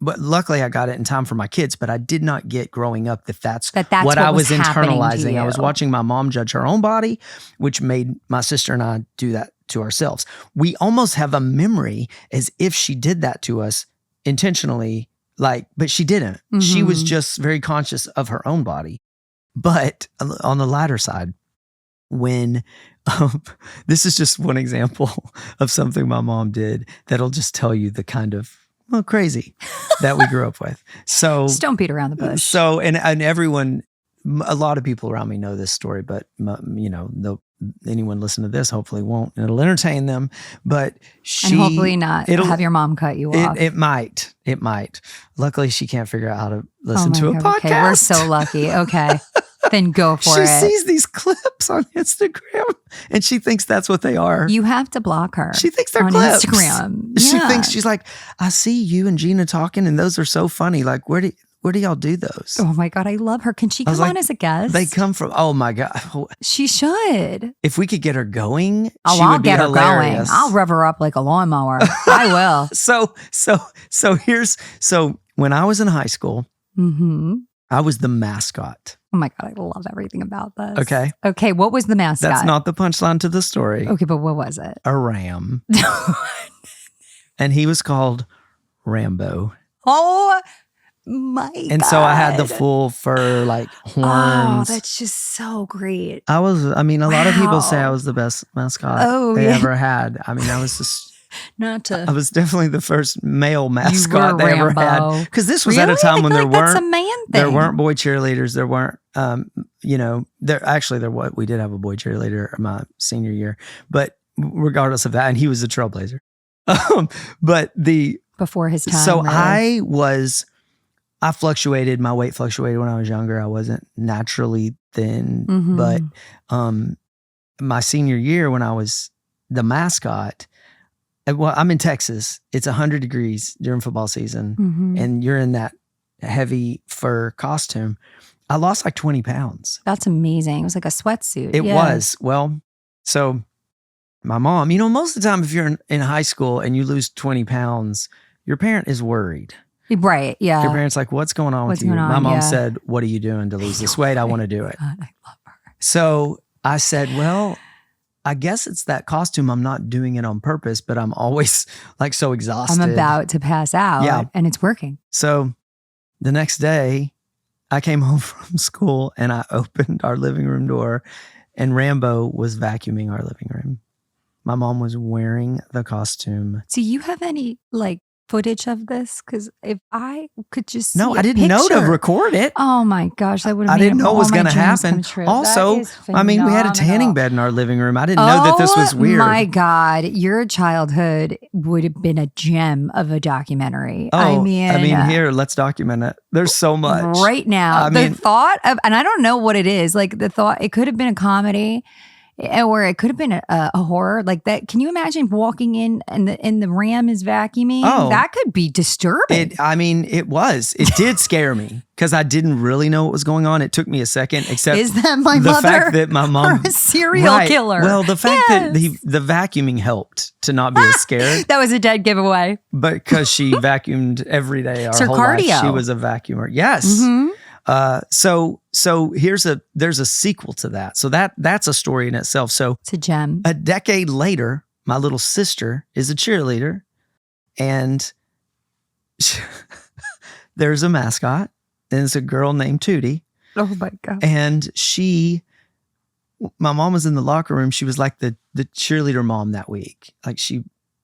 but luckily I got it in time for my kids, but I did not get growing up that's what I was internalizing. I was watching my mom judge her own body, which made my sister and I do that to ourselves. We almost have a memory as if she did that to us intentionally, but she didn't. She was just very conscious of her own body. But on the latter side, when this is just one example of something my mom did that'll just tell you the kind of crazy that we grew up with. So just don't beat around the bush. So and everyone, a lot of people around me know this story, but anyone listen to this hopefully won't. It'll entertain them, but and hopefully not have your mom cut you off. It might. Luckily, she can't figure out how to listen to a podcast. Okay, we're so lucky. Okay. Then go for it. She sees these clips on Instagram and she thinks that's what they are. You have to block her. She thinks they're on clips. Instagram. She thinks, she's like, I see you and Gina talking and those are so funny. Like, where do y'all do those? Oh my God, I love her. Can she come on as a guest? They come from, oh my God. She should. If we could get her going, I'll get her going. I'll rev her up like a lawnmower. I will. So when I was in high school, I was the mascot. Oh my God, I love everything about this. Okay, what was the mascot? That's not the punchline to the story. Okay, but what was it? A ram. And he was called Rambo. Oh my God. And so I had the full fur, horns. Oh, that's just so great. A lot of people say I was the best mascot they ever had. I was just... I was definitely the first male mascot they ever had. Because this was at a time when there weren't boy cheerleaders. There weren't, we did have a boy cheerleader my senior year. But regardless of that, and he was a trailblazer. Before his time. So really. I fluctuated. My weight fluctuated when I was younger. I wasn't naturally thin. But my senior year when I was the mascot, well, I'm in Texas. It's 100 degrees during football season, and you're in that heavy fur costume. I lost 20 pounds. That's amazing. It was like a sweatsuit. It was. Well, so my mom, most of the time if you're in high school and you lose 20 pounds, your parent is worried. Right, yeah. Your parent's like, what's going on with you? My mom said, what are you doing to lose this weight? I want to do it. God, I love her. So I said, well, I guess it's that costume. I'm not doing it on purpose, but I'm always so exhausted. I'm about to pass out and it's working. So the next day I came home from school and I opened our living room door and Rambo was vacuuming our living room. My mom was wearing the costume. Do you have any footage of this? Because if I could just no, I didn't know to record it. Oh my gosh, that would have. I didn't know it was going to happen. Also, we had a tanning bed in our living room. I didn't know that this was weird. Oh my God, your childhood would have been a gem of a documentary. Here, let's document it. There's so much right now. The thought of, and I don't know what it is. The thought, it could have been a comedy. Or it could have been a horror like that. Can you imagine walking in and the ram is vacuuming? Oh, that could be disturbing. It did scare me because I didn't really know what was going on. It took me a second, except is that my the mother fact that my mom a serial killer? Well, the fact that the vacuuming helped to not be as scared. That was a dead giveaway. But because she vacuumed every day our whole life, she was a vacuumer. Yes. Mm-hmm. So there's a sequel to that. So that's a story in itself. So it's a gem. A decade later, my little sister is a cheerleader, and there's a mascot, and it's a girl named Tootie. Oh my God. And my mom was in the locker room. She was like the cheerleader mom that week. Like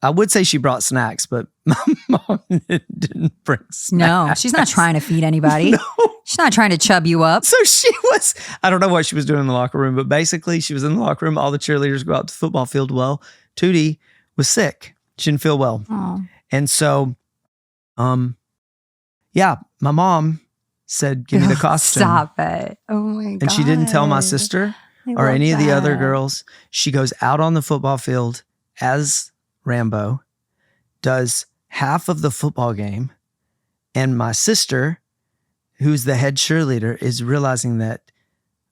I would say she brought snacks, but my mom didn't bring snacks. No, she's not trying to feed anybody. No. She's not trying to chub you up. So I don't know what she was doing in the locker room, but basically she was in the locker room. All the cheerleaders go out to the football field. Well, Tootie was sick. She didn't feel well. Aww. And so, my mom said, give me the costume. Stop it. Oh my God. And she didn't tell my sister or any of the other girls. She goes out on the football field as Rambo, does half of the football game, and my sister, who's the head cheerleader, is realizing that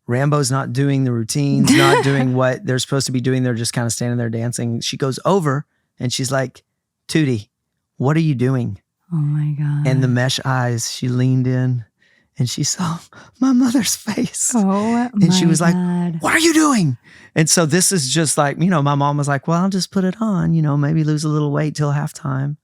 Rambo's not doing the routines, not doing what they're supposed to be doing. They're just kind of standing there dancing. She goes over and she's like, Tootie, what are you doing? Oh my God. And the mesh eyes, she leaned in and she saw my mother's face. Oh, and she was God. like, what are you doing? And so this is just like, my mom was like, well, I'll just put it on, maybe lose a little weight till halftime.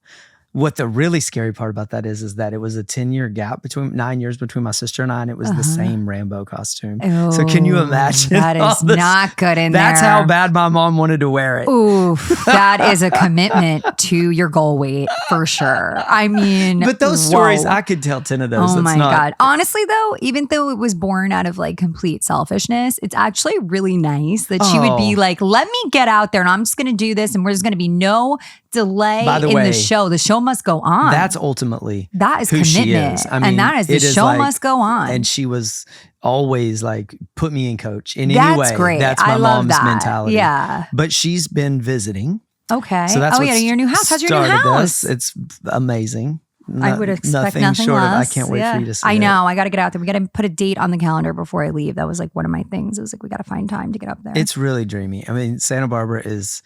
What the really scary part about that is that it was a 10-year gap 9 years between my sister and I, and it was the same Rambo costume. Oh, so can you imagine? That is not good in That's there. how bad my mom wanted to wear it. Oof, that is a commitment to your goal weight for sure. I mean, but those stories, I could tell 10 of those. Oh my God. Honestly though, even though it was born out of like complete selfishness, it's actually really nice that she would be like, let me get out there and I'm just going to do this and there's going to be no delay in the show. The show must go on. That's ultimately that is who commitment. She is. I mean, and that is the show must go on. And she was always like, put me in, coach, in any way. That's great. That's my mom's mentality. Yeah. But she's been visiting. Okay. So that's your new house. How's your new house? It's amazing. I would expect nothing short less. Of, I can't wait for you to see I know. it. I got to get out there. We got to put a date on the calendar before I leave. That was like one of my things. It was like, we got to find time to get up there. It's really dreamy. I mean, Santa Barbara is,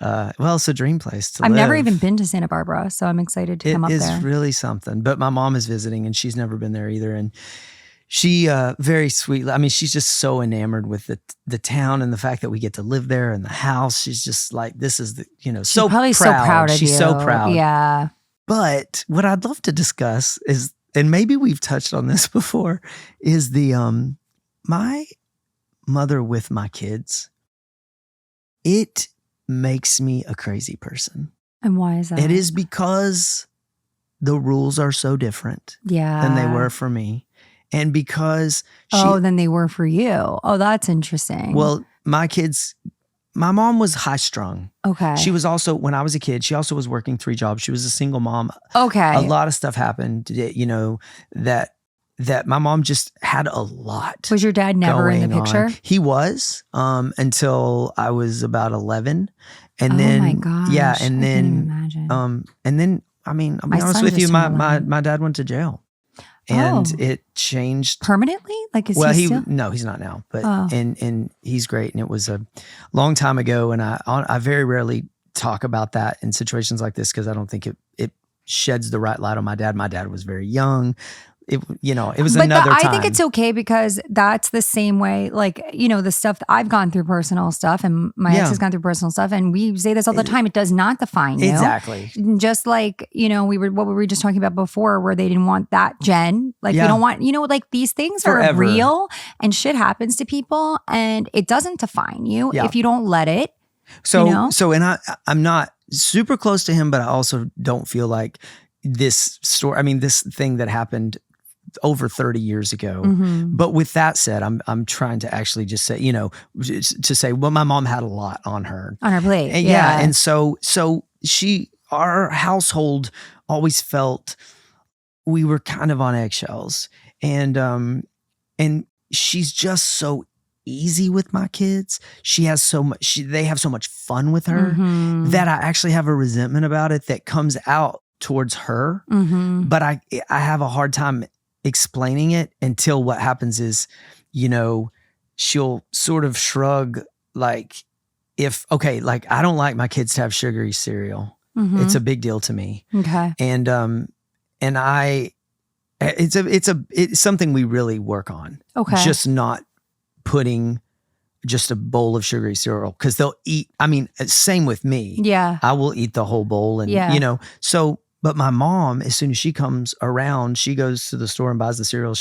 it's a dream place to live. I've never even been to Santa Barbara, so I'm excited to come up there. It is really something. But my mom is visiting and she's never been there either. And she, very sweet. I mean, she's just so enamored with the town and the fact that we get to live there and the house. She's just like, this is she's so probably proud. So proud of she's you. So proud. Yeah. But what I'd love to discuss is, and maybe we've touched on this before, is the my mother with my kids. It makes me a crazy person. And why is that? It is because the rules are so different than they were for me. And because than they were for you. Oh, that's interesting. Well, my mom was high strung. Okay. She was also, when I was a kid, she also was working 3 jobs. She was a single mom. Okay. A lot of stuff happened, that my mom just had a lot. Was your dad never in the picture? He was, until I was about 11. And then, my gosh. Yeah. And I can't even imagine. And then, I mean, I'll be honest with you, my dad went to jail. And it changed permanently. Like, is he still? No, he's not now. But and he's great. And it was a long time ago. And I very rarely talk about that in situations like this because I don't think it sheds the right light on my dad. My dad was very young. It was another time. I think it's okay because that's the same way, like, the stuff that I've gone through personal stuff and my ex has gone through personal stuff. And we say this all the time. It does not define you. Exactly. Just like, what we were just talking about before where they didn't want that gen. Like we don't want, like these things are real and shit happens to people and it doesn't define you if you don't let it. So, and I'm not super close to him, but I also don't feel like this story, this thing that happened over 30 years ago. Mm-hmm. But with that said, I'm trying to actually just say, to say, well, my mom had a lot on her plate. And, and so our household always felt we were kind of on eggshells, and she's just so easy with my kids. She has so much, they have so much fun with her that I actually have a resentment about it that comes out towards her. But I have a hard time explaining it until what happens is, she'll sort of shrug like like I don't like my kids to have sugary cereal. It's a big deal to me. Okay. And it's something we really work on. Okay. Just not putting just a bowl of sugary cereal because they'll eat. I mean, same with me. Yeah. I will eat the whole bowl and, but my mom, as soon as she comes around, she goes to the store and buys the cereal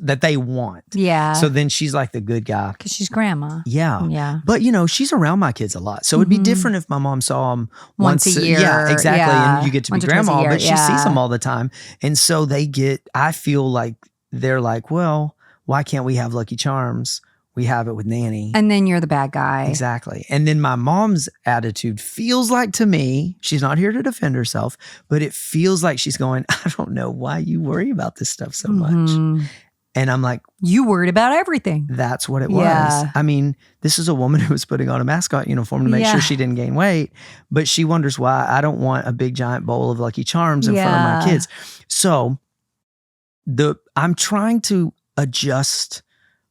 that they want. Yeah. So then she's like the good guy. Because she's grandma. Yeah. Yeah. But, she's around my kids a lot. So it'd be different if my mom saw them once a year. Yeah, exactly. Yeah. And you get to be grandma, but she sees them all the time. And so I feel like they're like, well, why can't we have Lucky Charms? We have it with Nanny. And then you're the bad guy. Exactly. And then my mom's attitude feels like to me, she's not here to defend herself, but it feels like she's going, I don't know why you worry about this stuff so much. And I'm like, you worried about everything. That's what it was. Yeah. I mean, this is a woman who was putting on a Mascot uniform to make sure she didn't gain weight, but she wonders why I don't want a big giant bowl of Lucky Charms in front of my kids. So I'm trying to adjust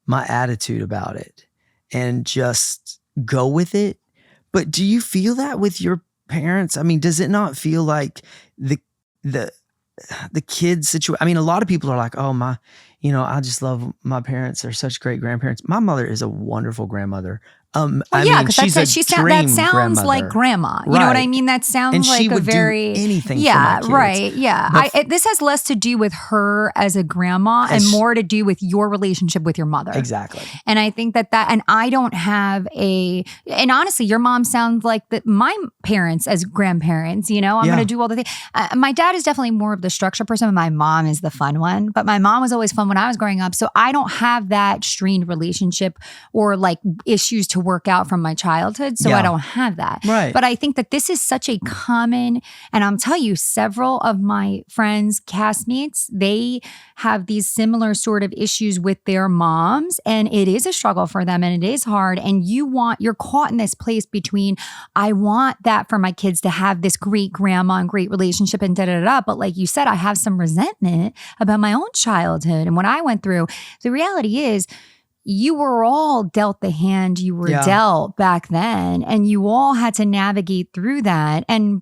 my attitude about it and just go with it. But do you feel that with your parents? I mean, does it not feel like the kids situation? I mean, a lot of people are like, oh, I just love my parents. They're such great grandparents. My mother is a wonderful grandmother. Because that sounds like grandma. You know what I mean? That sounds and like she would a very do anything. Yeah, for my kids. right. Yeah, this has less to do with her as a grandma and more to do with your relationship with your mother. Exactly. And I think and I don't have and honestly, your mom sounds like my parents as grandparents. I'm going to do all the things. My dad is definitely more of the structure person. My mom is the fun one. But my mom was always fun when I was growing up. So I don't have that strained relationship or like issues to work out from my childhood. So I don't have that. Right. But I think that this is such a common, and I'll tell you, several of my friends, castmates, they have these similar sort of issues with their moms. And it is a struggle for them and it is hard. And you're caught in this place between, I want that for my kids to have this great grandma and great relationship and da-da-da-da. But like you said, I have some resentment about my own childhood and what I went through. The reality is, you were all dealt the hand you were dealt back then, and you all had to navigate through that. And,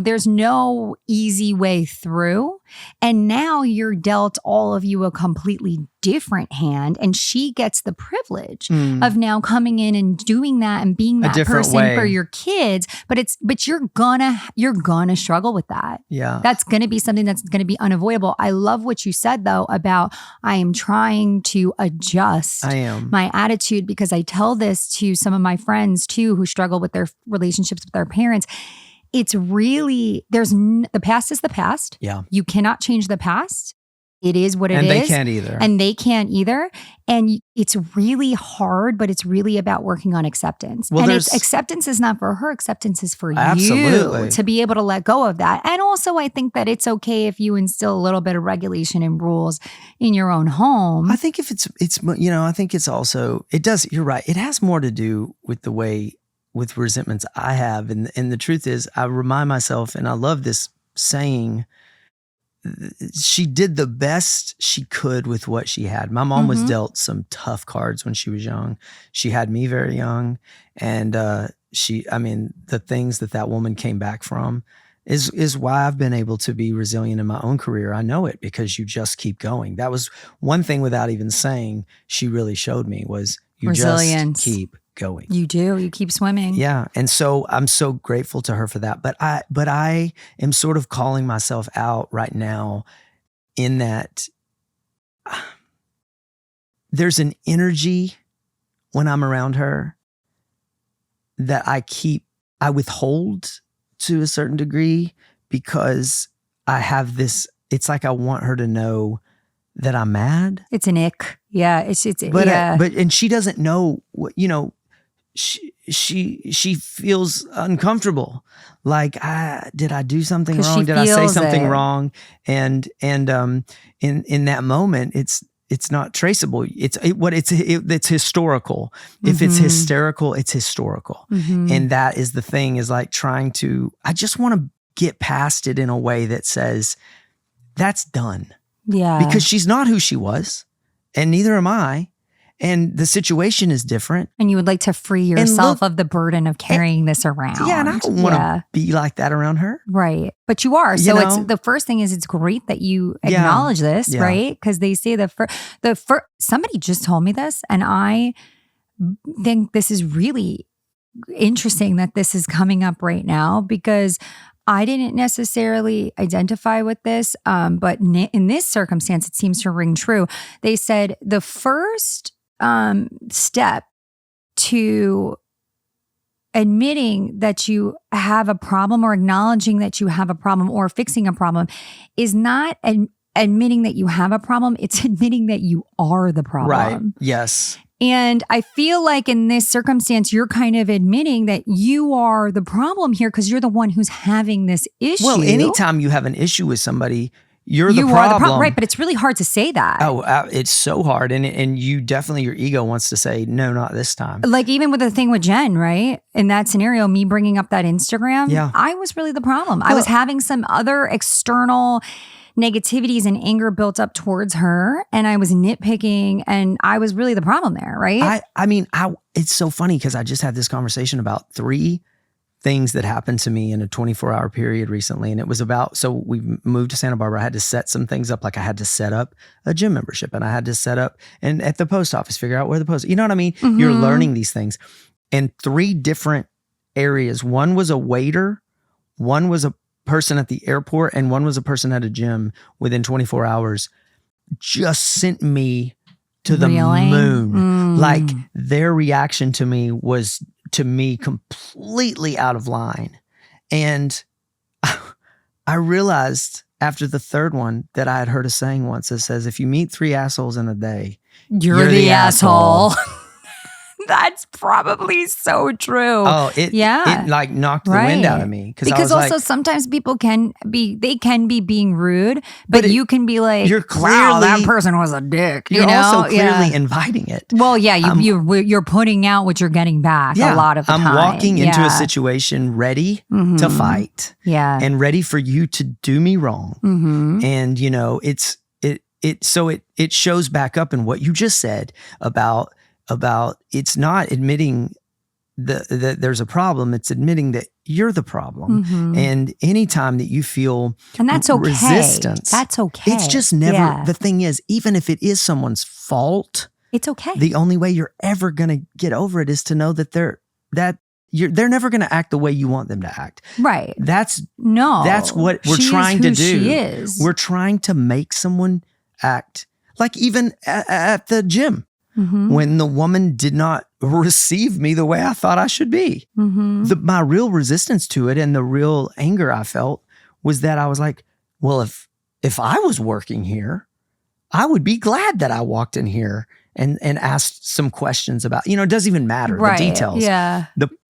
there's no easy way through. And now you're dealt, all of you, a completely different hand. And she gets the privilege of now coming in and doing that and being that person for your kids. But you're gonna struggle with that. Yeah. That's gonna be something that's gonna be unavoidable. I love what you said though about I am trying to adjust my attitude, because I tell this to some of my friends too who struggle with their relationships with their parents. It's really, the past is the past. Yeah. You You cannot change the past. It is what it is. And they can't either. And they can't either. And it's really hard, but it's really about working on acceptance. Well, and acceptance is not for her. Acceptance is for Absolutely. you to be able to let go of that. And also, I think that it's okay if you instill a little bit of regulation and rules in your own home. I think if I think it's also, it does, you're right. It has more to do with the way, with resentments I have. And the truth is, I remind myself, and I love this saying, she did the best she could with what she had. My mom was dealt some tough cards when she was young. She had me very young. And the things that woman came back from is why I've been able to be resilient in my own career. I know it because you just keep going. That was one thing without even saying she really showed me was you resilience. Just keep going. You do. You keep swimming. Yeah. And so I'm so grateful to her for that. But I am sort of calling myself out right now in that there's an energy when I'm around her that I withhold to a certain degree because I have this, it's like I want her to know that I'm mad. It's an ick. Yeah. And she doesn't know what, she feels uncomfortable. Like, did I do something wrong? Did I say something wrong? And in that moment, it's not traceable. It's historical. If it's hysterical, it's historical. And that is the thing, is like I just want to get past it in a way that says that's done. Yeah. Because she's not who she was, and neither am I. And the situation is different. And you would like to free yourself of the burden of carrying this around. Yeah, and I don't want to be like that around her. Right. But you are. So it's the first thing is it's great that you acknowledge this, right? Because they say somebody just told me this, and I think this is really interesting that this is coming up right now, because I didn't necessarily identify with this, but in this circumstance, it seems to ring true. They said the first step to admitting that you have a problem, or acknowledging that you have a problem, or fixing a problem, is not admitting that you have a problem. It's admitting that you are the problem. Right. Yes. And I feel like in this circumstance, you're kind of admitting that you are the problem here, because you're the one who's having this issue. Well, anytime you have an issue with somebody, you are the problem. Right, but it's really hard to say that. Oh, it's so hard. And you definitely, your ego wants to say, no, not this time. Like even with the thing with Jen, right? In that scenario, me bringing up that Instagram, I was really the problem. Well, I was having some other external negativities and anger built up towards her, and I was nitpicking, and I was really the problem there, right? I mean, it's so funny, because I just had this conversation about 3 things that happened to me in a 24-hour period recently. And it was about, so we moved to Santa Barbara. I had to set some things up. Like I had to set up a gym membership, and I had to set up, and at the post office, figure out where the post, you know what I mean? You're learning these things. And 3 different areas. One was a waiter, one was a person at the airport, and one was a person at a gym within 24 hours, just sent me to the moon. Like their reaction to me was, to me, completely out of line. And I realized after the 3rd one that I had heard a saying once that says, if you meet 3 assholes in a day, you're the asshole. That's probably so true. Oh, it like knocked the wind out of me. Because also sometimes people can be being rude, but you can be like, you're clearly, wow, that person was a dick. You're also clearly inviting it. Well, yeah, you're putting out what you're getting back a lot of the time. I'm walking into a situation ready to fight. Yeah. And ready for you to do me wrong. And you know, it shows back up in what you just said about it's not admitting that there's a problem, it's admitting that you're the problem. And anytime that you feel resistance, that's okay. It's just never, the thing is, even if it is someone's fault, it's okay. The only way you're ever going to get over it is to know that they're never going to act the way you want them to act. Right. That's what we're trying to do. She is. We're trying to make someone act like, even at the gym. When the woman did not receive me the way I thought I should be. My real resistance to it, and the real anger I felt, was that I was like, well, if I was working here, I would be glad that I walked in here and asked some questions about, it doesn't even matter, the details. Yeah.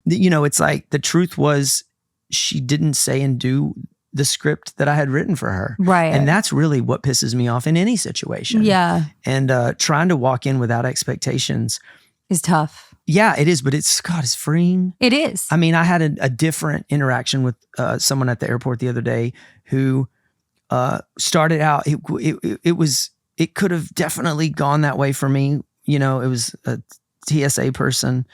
It's like, the truth was, she didn't say and do the script that I had written for her. Right. And that's really what pisses me off in any situation. Yeah. And trying to walk in without expectations is tough. Yeah, it is. But it's freeing. It is. I mean, I had a different interaction with someone at the airport the other day who started out, it could have definitely gone that way for me. It was a TSA person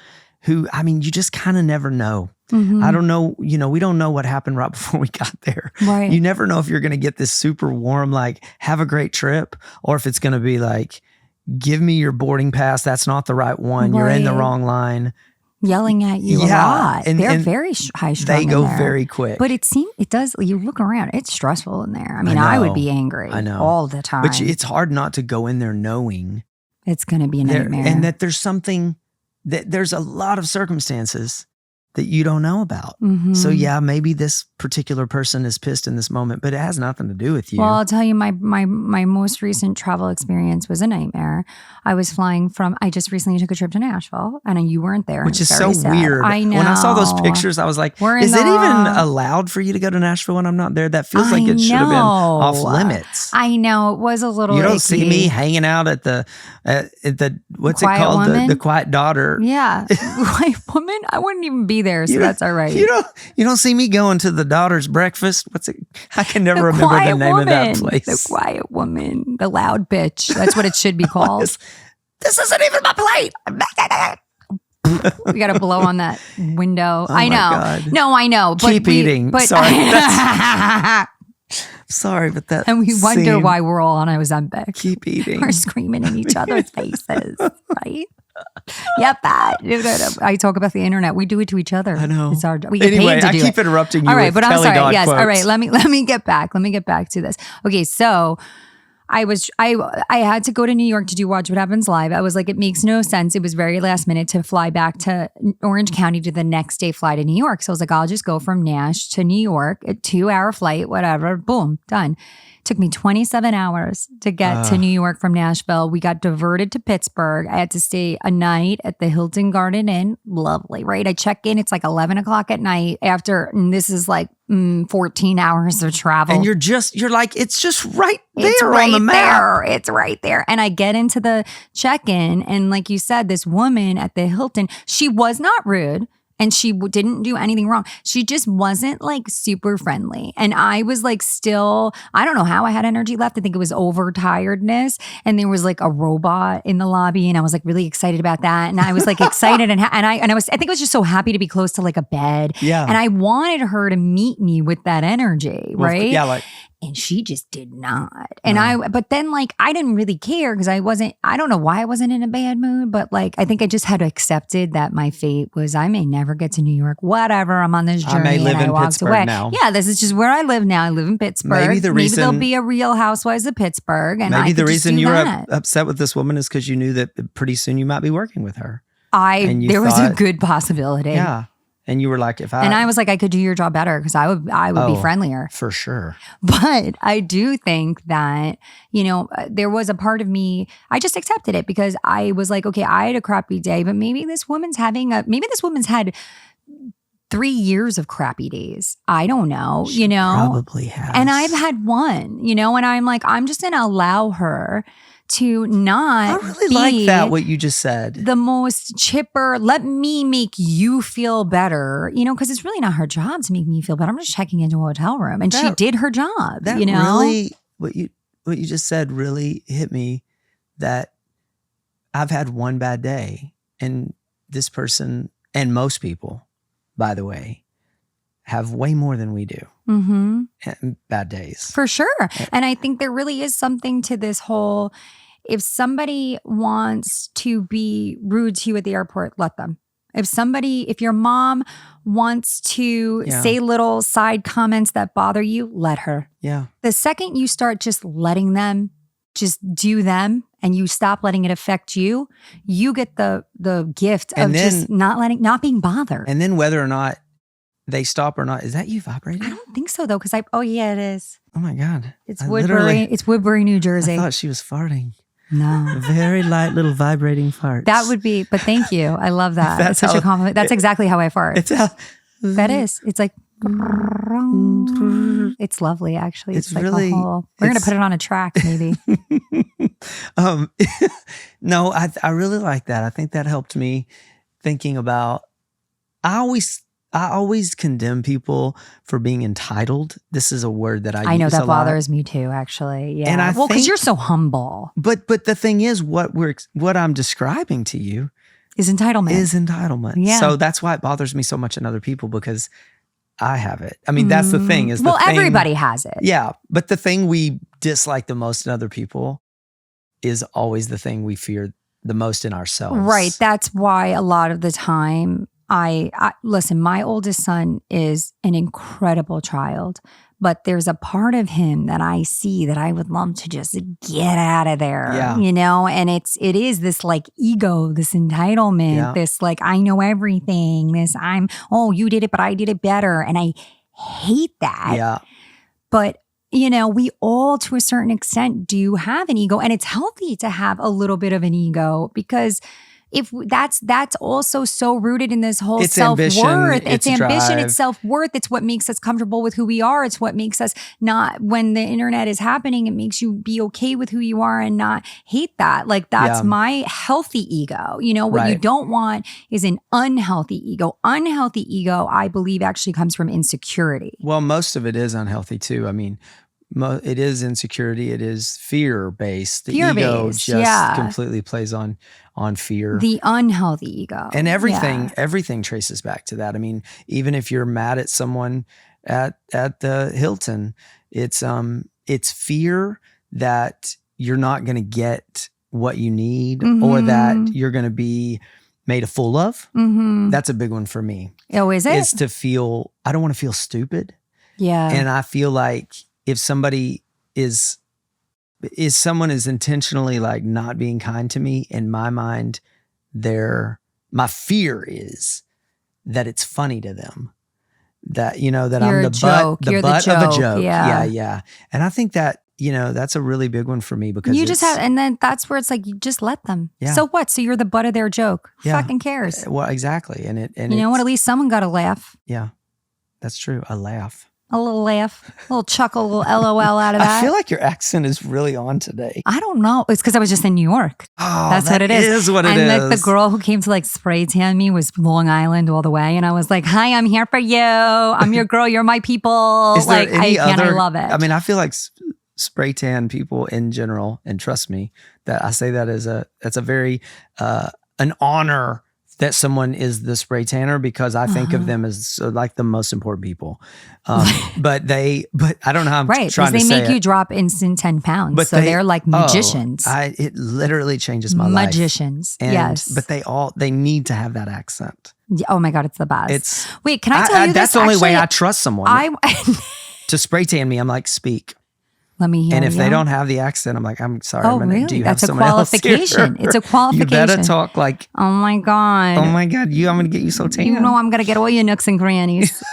who, I mean, you just kind of never know. I don't know, we don't know what happened right before we got there. Right. You never know if you're going to get this super warm, like, have a great trip, or if it's going to be like, give me your boarding pass. That's not the right one. Right. You're in the wrong line. Yelling at you a lot. They're very high strung. They go very quick. But it does, you look around, it's stressful in there. I mean, I would be angry all the time. But it's hard not to go in there knowing it's going to be a nightmare. And that there's a lot of circumstances that you don't know about. So yeah, maybe this particular person is pissed in this moment, but it has nothing to do with you. Well, I'll tell you, my most recent travel experience was a nightmare. I was flying I just recently took a trip to Nashville, and you weren't there. Which is so sad. weird. I know. When I saw those pictures, I was like, is it even allowed for you to go to Nashville when I'm not there? That feels like it should have been off limits. I know it was a little. You don't icky. see me hanging out at the what's Quiet it called? woman? The quiet daughter. Yeah, quiet woman. I wouldn't even be there, so that's all right. You don't see me going to the daughter's breakfast. What's it? I can never remember the name of that place. The quiet woman, the loud bitch. That's what it should be called. This isn't even my plate. We got to blow on that window. Oh I know. God. No, I know. But Keep eating. But Sorry. Sorry, but that. And we wonder why we're all on Ozempic. Keep eating. We're screaming in each other's faces, right? Yep. I talk about the internet. We do it to each other. I know. It's our. We get anyway, paid to I do keep it. interrupting you. All right, with but I'm Kelly sorry. Dodd Yes. quotes. All right. Let me get back. Let me get back to this. Okay. So I had to go to New York to do Watch What Happens Live. I was like, it makes no sense. It was very last minute to fly back to Orange County to the next day fly to New York. So I was like, I'll just go from Nash to New York, a 2-hour flight, whatever. Boom, done. Took me 27 hours to get to New York from Nashville. We got diverted to Pittsburgh. I had to stay a night at the Hilton Garden Inn. Lovely, right? I check in. It's like 11 o'clock at night and this is like 14 hours of travel. And you're like, it's just right there it's right on the map. It's right there. And I get into the check-in, and like you said, this woman at the Hilton, she was not rude. And she didn't do anything wrong. She just wasn't like super friendly. And I was like still, I don't know how I had energy left. I think it was overtiredness. And there was like a robot in the lobby, and I was like really excited about that. And I was like excited I think I was just so happy to be close to like a bed. Yeah. And I wanted her to meet me with that energy, right? Yeah, and she just did not. And but then like, I didn't really care because I don't know why I wasn't in a bad mood, but like, I think I just had accepted that my fate was I may never get to New York, whatever. I'm on this journey. I may live and in I walked Pittsburgh away. now. Yeah, this is just where I live now. I live in Pittsburgh. Maybe there'll be a real Housewives of Pittsburgh. And maybe the reason you were that. upset with this woman is because you knew that pretty soon you might be working with her. There was a good possibility. Yeah. And you were like, and I was like, I could do your job better because I would be friendlier. For sure. But I do think that, there was a part of me, I just accepted it because I was like, okay, I had a crappy day, but maybe this woman's had 3 years of crappy days. I don't know, She probably has. And I've had one, and I'm like, I'm just going to allow her to not I really like that, what you just said. The most chipper, let me make you feel better, because it's really not her job to make me feel better. I'm just checking into a hotel room, and she did her job, that really, what you just said really hit me, that I've had one bad day, and this person, and most people, by the way, have way more than we do. Mm-hmm. Bad days. For sure. And I think there really is something to this whole, if somebody wants to be rude to you at the airport, let them. If your mom wants to say little side comments that bother you, let her. Yeah. The second you start just letting them just do them and you stop letting it affect you, you get the gift of just not being bothered. And then whether or not they stop or not, is that you vibrating? I don't think so though, because it is. Oh my God. It's Woodbury, New Jersey. I thought she was farting. No. A very light little vibrating fart. That would be, but thank you. I love that. That's such a compliment. That's exactly how I fart. That is. It's like, it's lovely actually. It's like really, we're going to put it on a track maybe. No, I really like that. I think that helped me thinking about, I always condemn people for being entitled. This is a word that I use know that a lot. bothers me too, actually. Yeah. And because you're so humble. But the thing is, what I'm describing to you is entitlement. Yeah. So that's why it bothers me so much in other people, because I have it. I mean, that's the thing. Everybody has it. Yeah. But the thing we dislike the most in other people is always the thing we fear the most in ourselves. Right. That's why a lot of the time I listen, my oldest son is an incredible child, but there's a part of him that I see that I would love to just get out of there, and it is this like ego, this entitlement, this like, I know everything, this you did it, but I did it better. And I hate that. Yeah. But we all to a certain extent do have an ego, and it's healthy to have a little bit of an ego because if that's also so rooted in this whole it's self-worth. ambition, It's ambition, it's self-worth. It's what makes us comfortable with who we are. It's what makes us not, when the internet is happening, it makes you be okay with who you are and not hate that. Like that's my healthy ego. You know, what you don't want is an unhealthy ego. Unhealthy ego, I believe, actually comes from insecurity. Well, most of it is unhealthy too. I mean, it is insecurity. It is fear-based. The ego just completely plays on fear. The unhealthy ego. And everything traces back to that. I mean, even if you're mad at someone at the Hilton, it's fear that you're not going to get what you need or that you're going to be made a fool of. That's a big one for me. Oh, is it? Is to feel, I don't want to feel stupid. Yeah. And I feel like if somebody someone is intentionally like not being kind to me, in my mind, my fear is that it's funny to them. That, you know, that I'm the butt of a joke. Yeah. And I think that, you know, that's a really big one for me because you just have, and then that's where it's like, you just let them. Yeah. So what? So you're the butt of their joke. Yeah. Fucking cares. Well, exactly. And you know what? At least someone got a laugh. Yeah, that's true. A laugh. A little laugh, a little chuckle, a little LOL out of that. I feel like your accent is really on today. I don't know. It's because I was just in New York. Oh, that's what it is. Is what it is. And like the girl who came to like spray tan me was Long Island all the way. And I was like, hi, I'm here for you. I'm your girl. You're my people. Is there any I love it. I mean, I feel like spray tan people in general, and trust me, that I say that that's a very, an honor that someone is the spray tanner, because I think of them as like the most important people. But I don't know how I'm trying to say it. Right, because they make you drop instant 10 pounds. But they're like magicians. It literally changes my life. Magicians, yes. But they need to have that accent. Oh my God, it's the best. Wait, can I tell you this? That's the only way I trust someone. To spray tan me, I'm like, speak. Let me hear. And if they don't have the accent, I'm like, I'm sorry. Oh, really? Do you That's have a qualification. It's a qualification. You better talk like, oh my God. Oh my God, I'm going to get you so tan. You know I'm going to get all your nooks and crannies.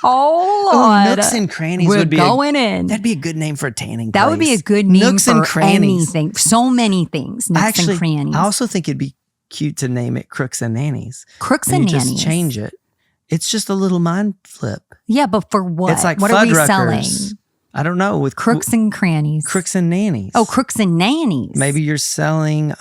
Oh, Lord. Nooks and crannies would be going in. That'd be a good name for a tanning place. That would be a good name nooks for and crannies. Anything. So many things. Nooks and crannies. I also think it'd be cute to name it Crooks and Nannies. Crooks and Nannies. Just change it. It's just a little mind flip. Yeah, but for what? It's like what are we selling? I don't know. With Crooks and crannies. Crooks and nannies. Oh, crooks and nannies. Maybe you're selling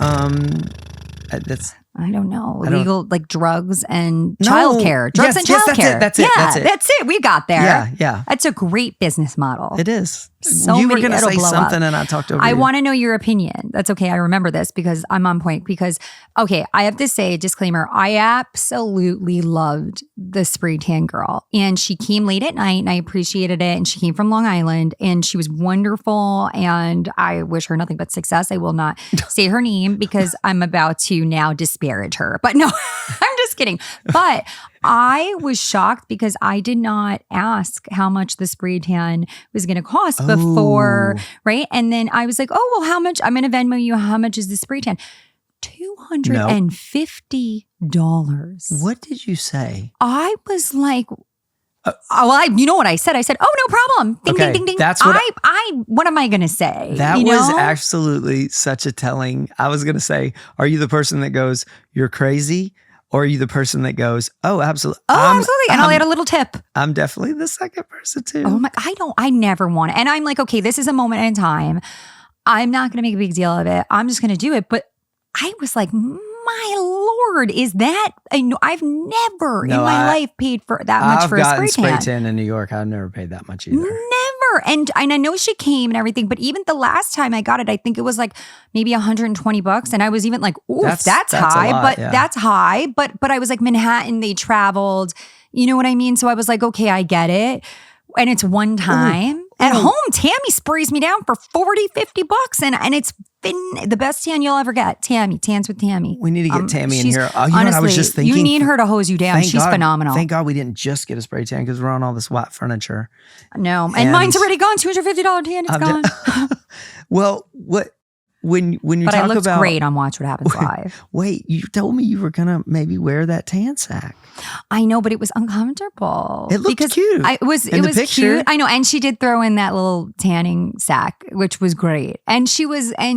that's I don't know. Illegal like drugs and childcare. Drugs and childcare. That's it. That's it. We got there. Yeah. That's a great business model. It is. So you were going to say up. something and I talked over you. I want to know your opinion. That's okay. I remember this because I'm on point. Because, okay, I have to say, disclaimer, I absolutely loved the spray tan girl. And she came late at night and I appreciated it. And she came from Long Island and she was wonderful. And I wish her nothing but success. I will not say her name because I'm about to now disparage her. But no, I'm just kidding. But I was shocked because I did not ask how much the spray tan was going to cost before, right? And then I was like, oh, well, how much? I'm going to Venmo you. How much is the spray tan? $250. What did you say? I was like, you know what I said? I said, oh, no problem. Ding, ding, ding, ding. That's what what am I going to say? That was absolutely such a telling. I was going to say, are you the person that goes, you're crazy? Or are you the person that goes, oh, absolutely. Oh, absolutely. And I'll add a little tip. I'm definitely the second person too. Oh my, I never want it. And I'm like, okay, this is a moment in time. I'm not going to make a big deal of it. I'm just going to do it. But I was like, my Lord, is that, I've never in my life paid for that much for a spray tan. I've gotten spray tan in New York. I've never paid that much either. Never. And I know she came and everything, but even the last time I got it, I think it was like maybe $120. And I was even like, ooh, that's high, that's high. But I was like, Manhattan, they traveled, you know what I mean? So I was like, okay, I get it. And it's one time. At home, Tammy sprays me down for $40-$50 and it's been the best tan you'll ever get. Tans with Tammy. We need to get Tammy in here. You honestly, know what I was just thinking? You need her to hose you down. She's phenomenal. Thank God we didn't just get a spray tan because we're on all this white furniture. No, and mine's already gone. $250 tan, it's gone. Well, what when you but talk I looked about great on Watch What Happens Live. Wait, you told me you were gonna maybe wear that tan sack. I know, but it was uncomfortable. It looked cute. It was cute. I know, and she did throw in that little tanning sack, which was great. And she was I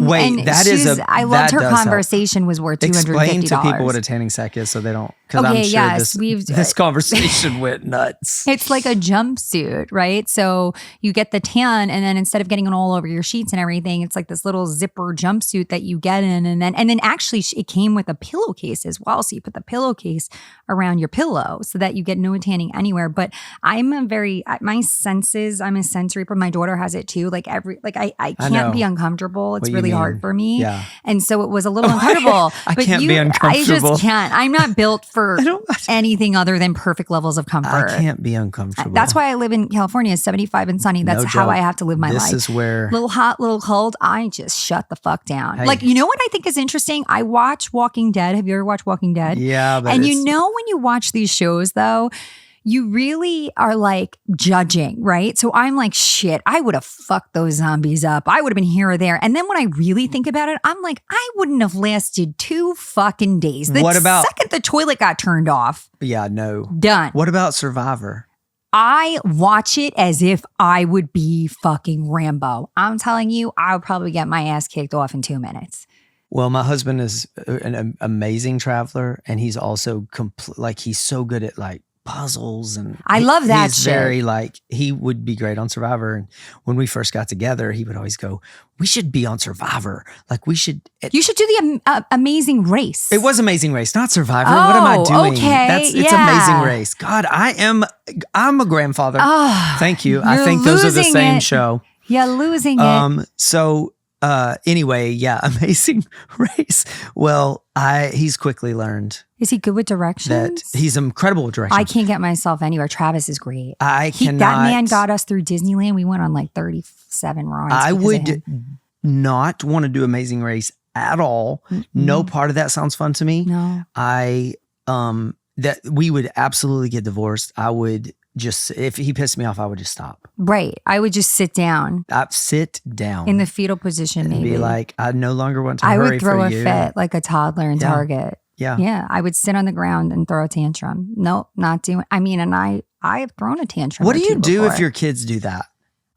loved her conversation was worth $250. Explain to people what a tanning sack is, so they don't. Because I'm sure this conversation went nuts. It's like a jumpsuit, right? So you get the tan, and then instead of getting it all over your sheets and everything, it's like this little zipper jumpsuit that you get in, and then actually it came with a pillowcase as well. So you put the pillowcase around your pillow so that you get no tanning anywhere. But I'm my senses, I'm a sensory, but my daughter has it too. Like I can't be uncomfortable. It's really hard for me. Yeah. And so it was a little uncomfortable. I can't be uncomfortable. I just can't. I'm not built for anything other than perfect levels of comfort. I can't be uncomfortable. That's why I live in California. It's 75 and sunny. That's how I have to live my life. This is where little hot, little cold. I just shut the fuck down. Hey. Like, you know what I think is interesting? I watch Walking Dead. Have you ever watched Walking Dead? Yeah. But and you know when you watch these shows though, you really are like judging, right? So I'm like, shit, I would have fucked those zombies up. I would have been here or there. And then when I really think about it, I'm like, I wouldn't have lasted 2 fucking days. The second the toilet got turned off. Yeah, no. Done. What about Survivor? I watch it as if I would be fucking Rambo. I'm telling you, I would probably get my ass kicked off in 2 minutes. Well, my husband is an amazing traveler, and he's also he's so good at like puzzles, and I love that he's shit. Very he would be great on Survivor. And when we first got together, he would always go, "We should be on Survivor. Like we should." You should do the Amazing Race. It was Amazing Race, not Survivor. What am I doing? Okay, it's Amazing Race. God, I'm a grandfather. Oh, thank you. I think those are the same show. You're losing it. So. Anyway, yeah, Amazing Race. Well, he's quickly learned. Is he good with directions? That he's incredible with directions. I can't get myself anywhere. Travis is great. That man got us through Disneyland. We went on like 37 rides. I would not want to do Amazing Race at all. Mm-hmm. No part of that sounds fun to me. No. That we would absolutely get divorced. I would just, if he pissed me off, I would just stop. Right. I would just sit down. Sit down. In the fetal position, and maybe. Be like, I no longer want to hurry for you. I would throw a fit like a toddler in Target. Yeah. Yeah. I would sit on the ground and throw a tantrum. Nope, not doing. I mean, and I have thrown a tantrum. What do you do if your kids do that?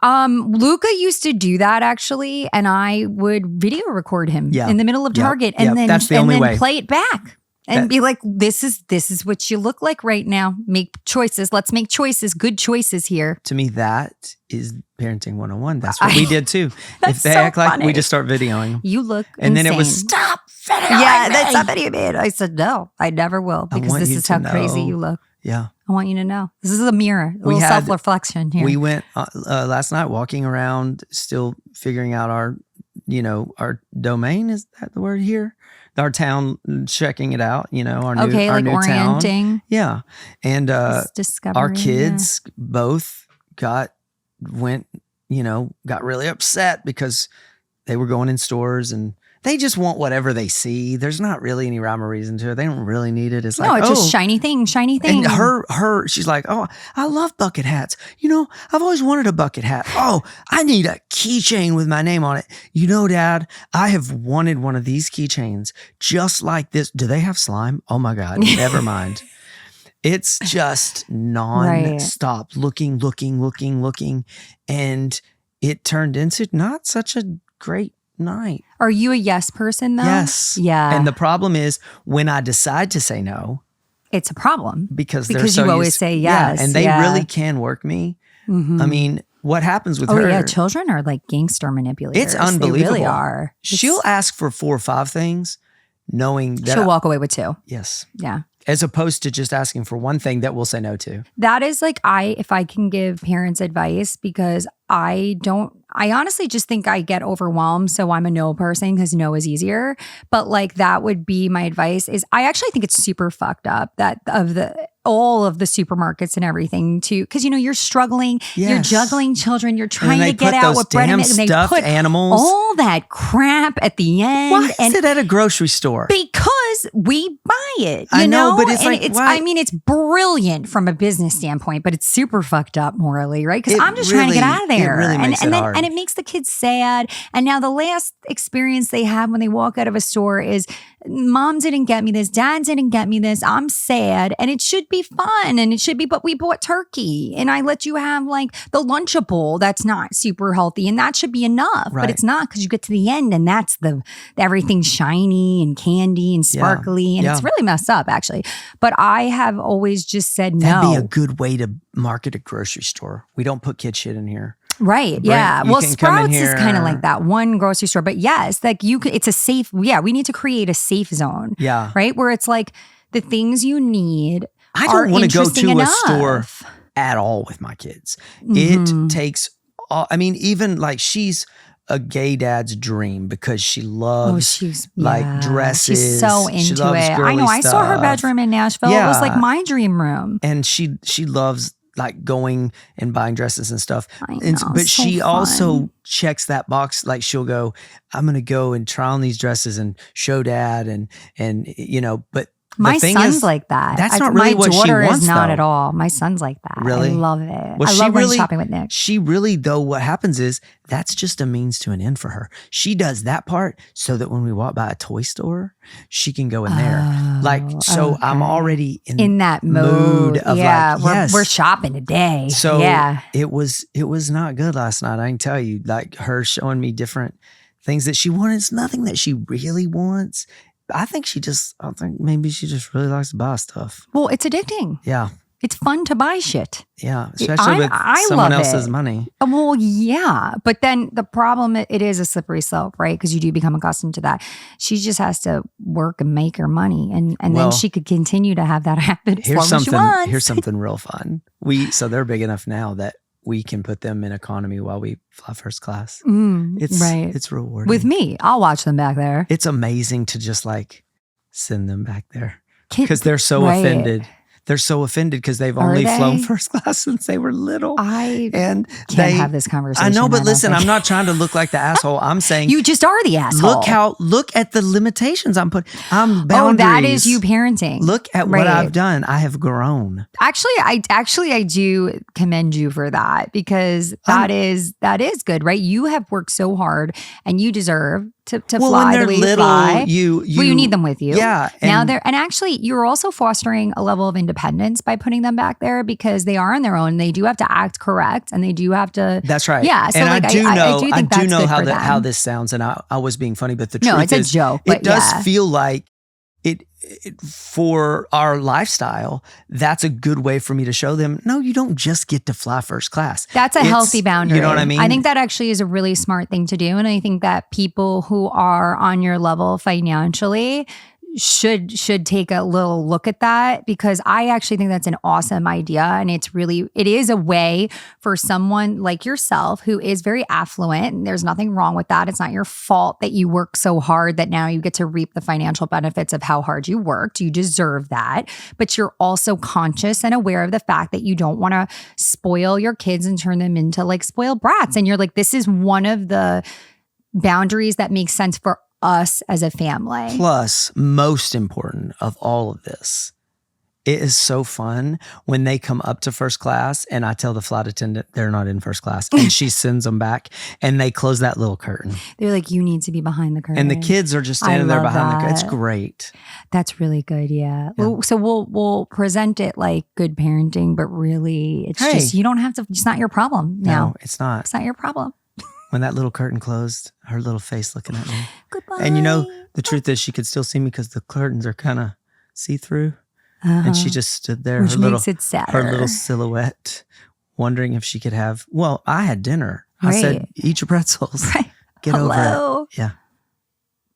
Luca used to do that actually, and I would video record him in the middle of Target and then that's the only way. Play it back. And be like, this is what you look like right now. Make choices. Let's make choices. Good choices here. To me, that is parenting 101. That's what we did too. If they act funny. like we just start videoing. You look and insane. then it was stop videoing. Yeah, that's not video made. I said, no, I never will because this is how crazy you look. Yeah. I want you to know. This is a mirror, a little self-reflection here. We went last night walking around, still figuring out our domain. Is that the word here? Our town, checking it out, our new orienting. Town. Yeah. And our kids both got really upset because they were going in stores and they just want whatever they see. There's not really any rhyme or reason to it. They don't really need it. It's like, it's just shiny thing. And her, she's like, oh, I love bucket hats. I've always wanted a bucket hat. Oh, I need a keychain with my name on it. Dad, I have wanted one of these keychains just like this. Do they have slime? Oh my God, never mind. It's just non-stop looking. And it turned into not such a great night. Are you a yes person though? Yes. Yeah. And the problem is when I decide to say no, it's a problem because you always say yes. Yeah, and they really can work me. Mm-hmm. I mean, what happens with her? Oh yeah, children are like gangster manipulators. It's unbelievable. They really are. She'll ask for 4 or 5 things, knowing that she'll walk away with 2. Yes. Yeah. As opposed to just asking for one thing that we'll say no to. That is like if I can give parents advice, because I honestly just think I get overwhelmed. So I'm a no person because no is easier. But like that would be my advice is I actually think it's super fucked up that all of the supermarkets and everything too. Cause you're struggling, you're juggling children, you're trying to get out with bread and they put animals, all that crap at the end. Why is it at a grocery store? Because because we buy it. I know, but I mean, it's brilliant from a business standpoint, but it's super fucked up morally, right? Because I'm just trying to get out of there. It really makes it hard. And it makes the kids sad. And now the last experience they have when they walk out of a store is, Mom didn't get me this, Dad didn't get me this, I'm sad. And it should be fun. And it should be, but we bought turkey and I let you have like the Lunchable that's not super healthy. And that should be enough. Right. But it's not, because you get to the end and that's everything's shiny and candy and sparkly. And it's really messed up, actually. But I have always just said no. That'd be a good way to market a grocery store. We don't put kid shit in here. Right. Yeah. Well, Sprouts is kind of like that one grocery store, but yes, like it's a safe. Yeah. We need to create a safe zone. Yeah. Right. Where it's like the things you need. I don't want to go to a store at all with my kids. It takes, I mean, even like she's a gay dad's dream because she loves dresses. She's so into it. I know. I saw her bedroom in Nashville. Yeah. It was like my dream room. And she loves like going and buying dresses and stuff. But she also checks that box. Like she'll go, I'm going to go and try on these dresses and show Dad and you know, but my son's like that. That's not really what she wants, my daughter is not though. At all. My son's like that. Really? I love it. Well, I love going shopping with Nick. She really, though, what happens is that's just a means to an end for her. She does that part so that when we walk by a toy store, she can go in there. I'm already in that mood of we're shopping today. So it was not good last night. I can tell you, like her showing me different things that she wanted. It's nothing that she really wants. I think maybe she just really likes to buy stuff. Well, it's addicting. Yeah. It's fun to buy shit. Yeah, especially with someone else's money. Well, yeah. But then the problem, it is a slippery slope, right? Because you do become accustomed to that. She just has to work and make her money. And then she could continue to have that habit as long as she wants. Here's something real fun. So they're big enough now that we can put them in economy while we fly first class. It's rewarding. With me, I'll watch them back there. It's amazing to just like send them back there because they're so offended. They're so offended because they've only flown first class since they were little. I can't have this conversation. I know, but listen, I'm not trying to look like the asshole. I'm saying you just are the asshole. Look at the limitations I'm putting. I'm boundaries. Oh, that is you parenting. Look at what I've done. I have grown. Actually, I do commend you for that because that is good, right? You have worked so hard and you deserve to fly the way you fly. You need them with you. Yeah. And actually you're also fostering a level of independence by putting them back there because they are on their own. They do have to act correct and they do have to. That's right. Yeah. So and like, I do know how this sounds, and I was being funny, but the truth is, it's a joke. It does feel like it for our lifestyle. That's a good way for me to show them. No, you don't just get to fly first class. That's a healthy boundary. You know what I mean? I think that actually is a really smart thing to do, and I think that people who are on your level financially should take a little look at that, because I actually think that's an awesome idea. And it is a way for someone like yourself who is very affluent, and there's nothing wrong with that. It's not your fault that you work so hard that now you get to reap the financial benefits of how hard you worked. You deserve that. But you're also conscious and aware of the fact that you don't want to spoil your kids and turn them into like spoiled brats. And you're like, this is one of the boundaries that makes sense for us as a family. Plus, most important of all of this, it is so fun when they come up to first class and I tell the flight attendant they're not in first class and she sends them back and they close that little curtain. They're like, you need to be behind the curtain. And the kids are just standing there behind the curtain. It's great. That's really good. Yeah. So we'll present it like good parenting, but really it's just, you don't have to, it's not your problem now. No, it's not. It's not your problem. When that little curtain closed, her little face looking at me. Goodbye. And you know, the truth is she could still see me because the curtains are kind of see-through. And she just stood there, which makes it sadder. Her little silhouette, wondering if she could have, I had dinner. I said, eat your pretzels. Right. Get over it. Yeah.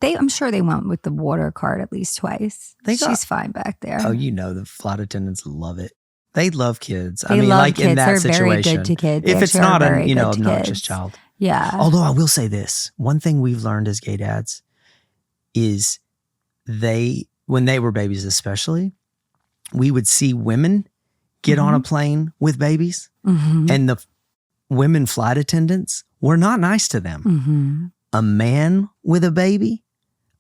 I'm sure they went with the water cart at least twice. She's fine back there. Oh, the flight attendants love it. They love kids. They love like kids. In that They're situation. Very good to kids. If it's not an obnoxious child. Yeah. Although I will say this, one thing we've learned as gay dads is when they were babies especially, we would see women get on a plane with babies and the women flight attendants were not nice to them. A man with a baby,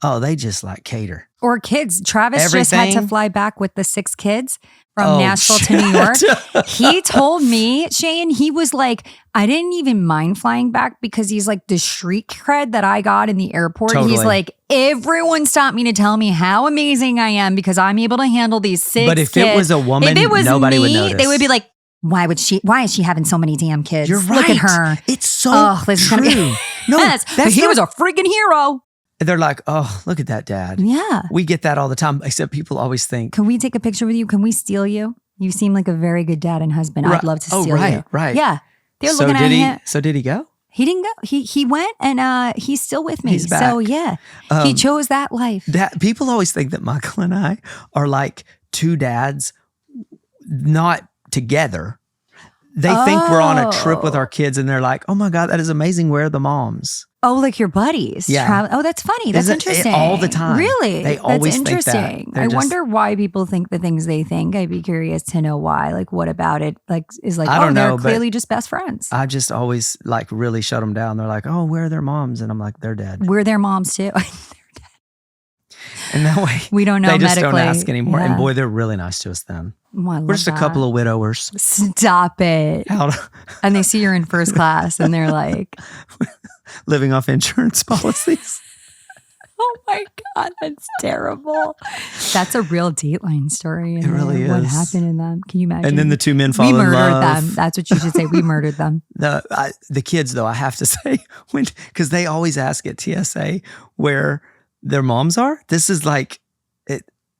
Oh, they just like cater. Or kids. Travis just had to fly back with the 6 kids from Nashville to New York. He told me, Shane, he was like, I didn't even mind flying back because he's like the street cred that I got in the airport. Totally. He's like, everyone stopped me to tell me how amazing I am because I'm able to handle these 6 kids. But if it was a woman, nobody would notice. They would be like, why is she having so many damn kids? You're right. Look at her. It's so true. He was a freaking hero. They're like, oh, look at that dad. Yeah. We get that all the time, except people always think. Can we take a picture with you? Can we steal you? You seem like a very good dad and husband. I'd love to steal you. Right. Yeah. They're looking at him. So did he go? He didn't go. He went and he's still with me. He's back. So yeah, he chose that life. That people always think that Michael and I are like 2 dads, not together. They think we're on a trip with our kids and they're like, oh my God, that is amazing. Where are the moms? Oh, like your buddies. Yeah. Oh, that's funny. That's interesting. All the time. Really? They always think that. Interesting. I wonder why people think the things they think. I'd be curious to know why. Like, what about it? Like, is like, I don't know, they're clearly just best friends. I just always like really shut them down. They're like, oh, where are their moms? And I'm like, they're dead. We're their moms too. And that way, we don't know. They just medically. don't ask anymore. Yeah. And boy, they're really nice to us then. Oh, we're just a couple of widowers. Stop it. And they see you're in first class and they're like, living off insurance policies. Oh my God, that's terrible. That's a real Dateline story. It really is. What happened in them? Can you imagine? And then the 2 men fall in love. We murdered them. That's what you should say. We murdered them. The kids, though, I have to say, because they always ask at TSA where their moms are. This is like,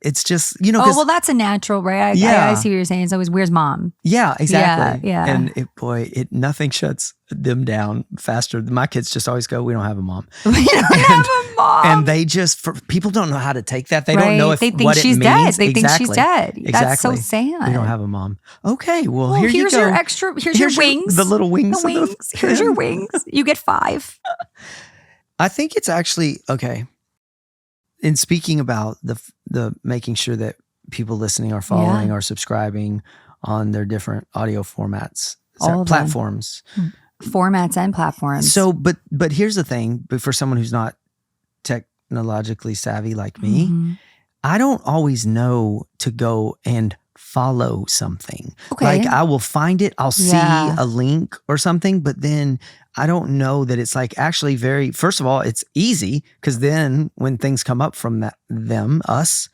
it's just, you know. Oh, well, that's a natural, right? I see what you're saying. It's always, where's mom? Yeah, exactly. Yeah. And nothing shuts them down faster. My kids just always go, we don't have a mom. We don't have a mom. And they just, people don't know how to take that. They don't know they think what she's it dead. means. They think she's dead. Exactly. That's so sad. We don't have a mom. Okay, well here you here's go. Your extra, here's your wings. The little wings. The wings. Here's your wings. You get 5. I think it's actually, okay. In speaking about the making sure that people listening are following or subscribing on their different audio formats, platforms. Formats and platforms. So, but here's the thing, for someone who's not technologically savvy like me, I don't always know to go and follow something. Okay. Like I will find it, I'll see a link or something, but then I don't know that it's like actually first of all, it's easy because then when things come up from us,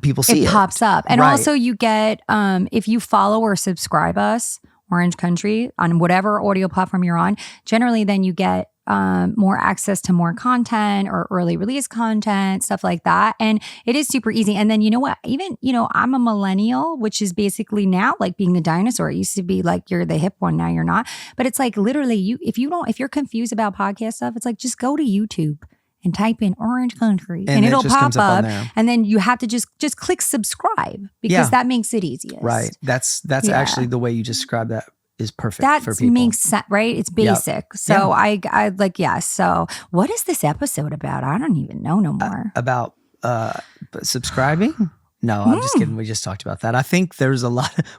people see it. It pops up. And also you get, if you follow or subscribe us, Orange Country, on whatever audio platform you're on, generally then you get more access to more content or early release content, stuff like that. And it is super easy. And then you know what? Even, I'm a millennial, which is basically now like being the dinosaur. It used to be like you're the hip one, now you're not. But it's like literally if you're confused about podcast stuff, it's like just go to YouTube and type in Orange Country and it'll pop up and then you have to just click subscribe because that makes it easiest. Right. That's actually the way you describe that. Is perfect for people. Makes sense, right? It's basic. Yep. So I like, So what is this episode about? I don't even know no more. About subscribing? No, I'm just kidding. We just talked about that. I think there's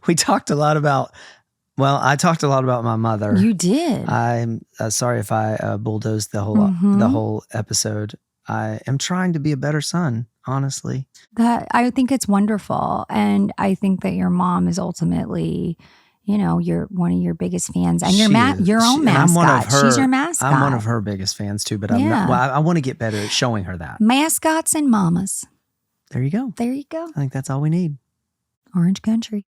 we talked a lot about, I talked a lot about my mother. You did. I'm sorry if I bulldozed the whole episode. I am trying to be a better son, honestly. I think it's wonderful. And I think that your mom is ultimately, you're one of your biggest fans, and your own mascot. She's your mascot. I'm one of her biggest fans too, but I'm not. Well, I want to get better at showing her that. Mascots and mamas. There you go. There you go. I think that's all we need. Orange Country.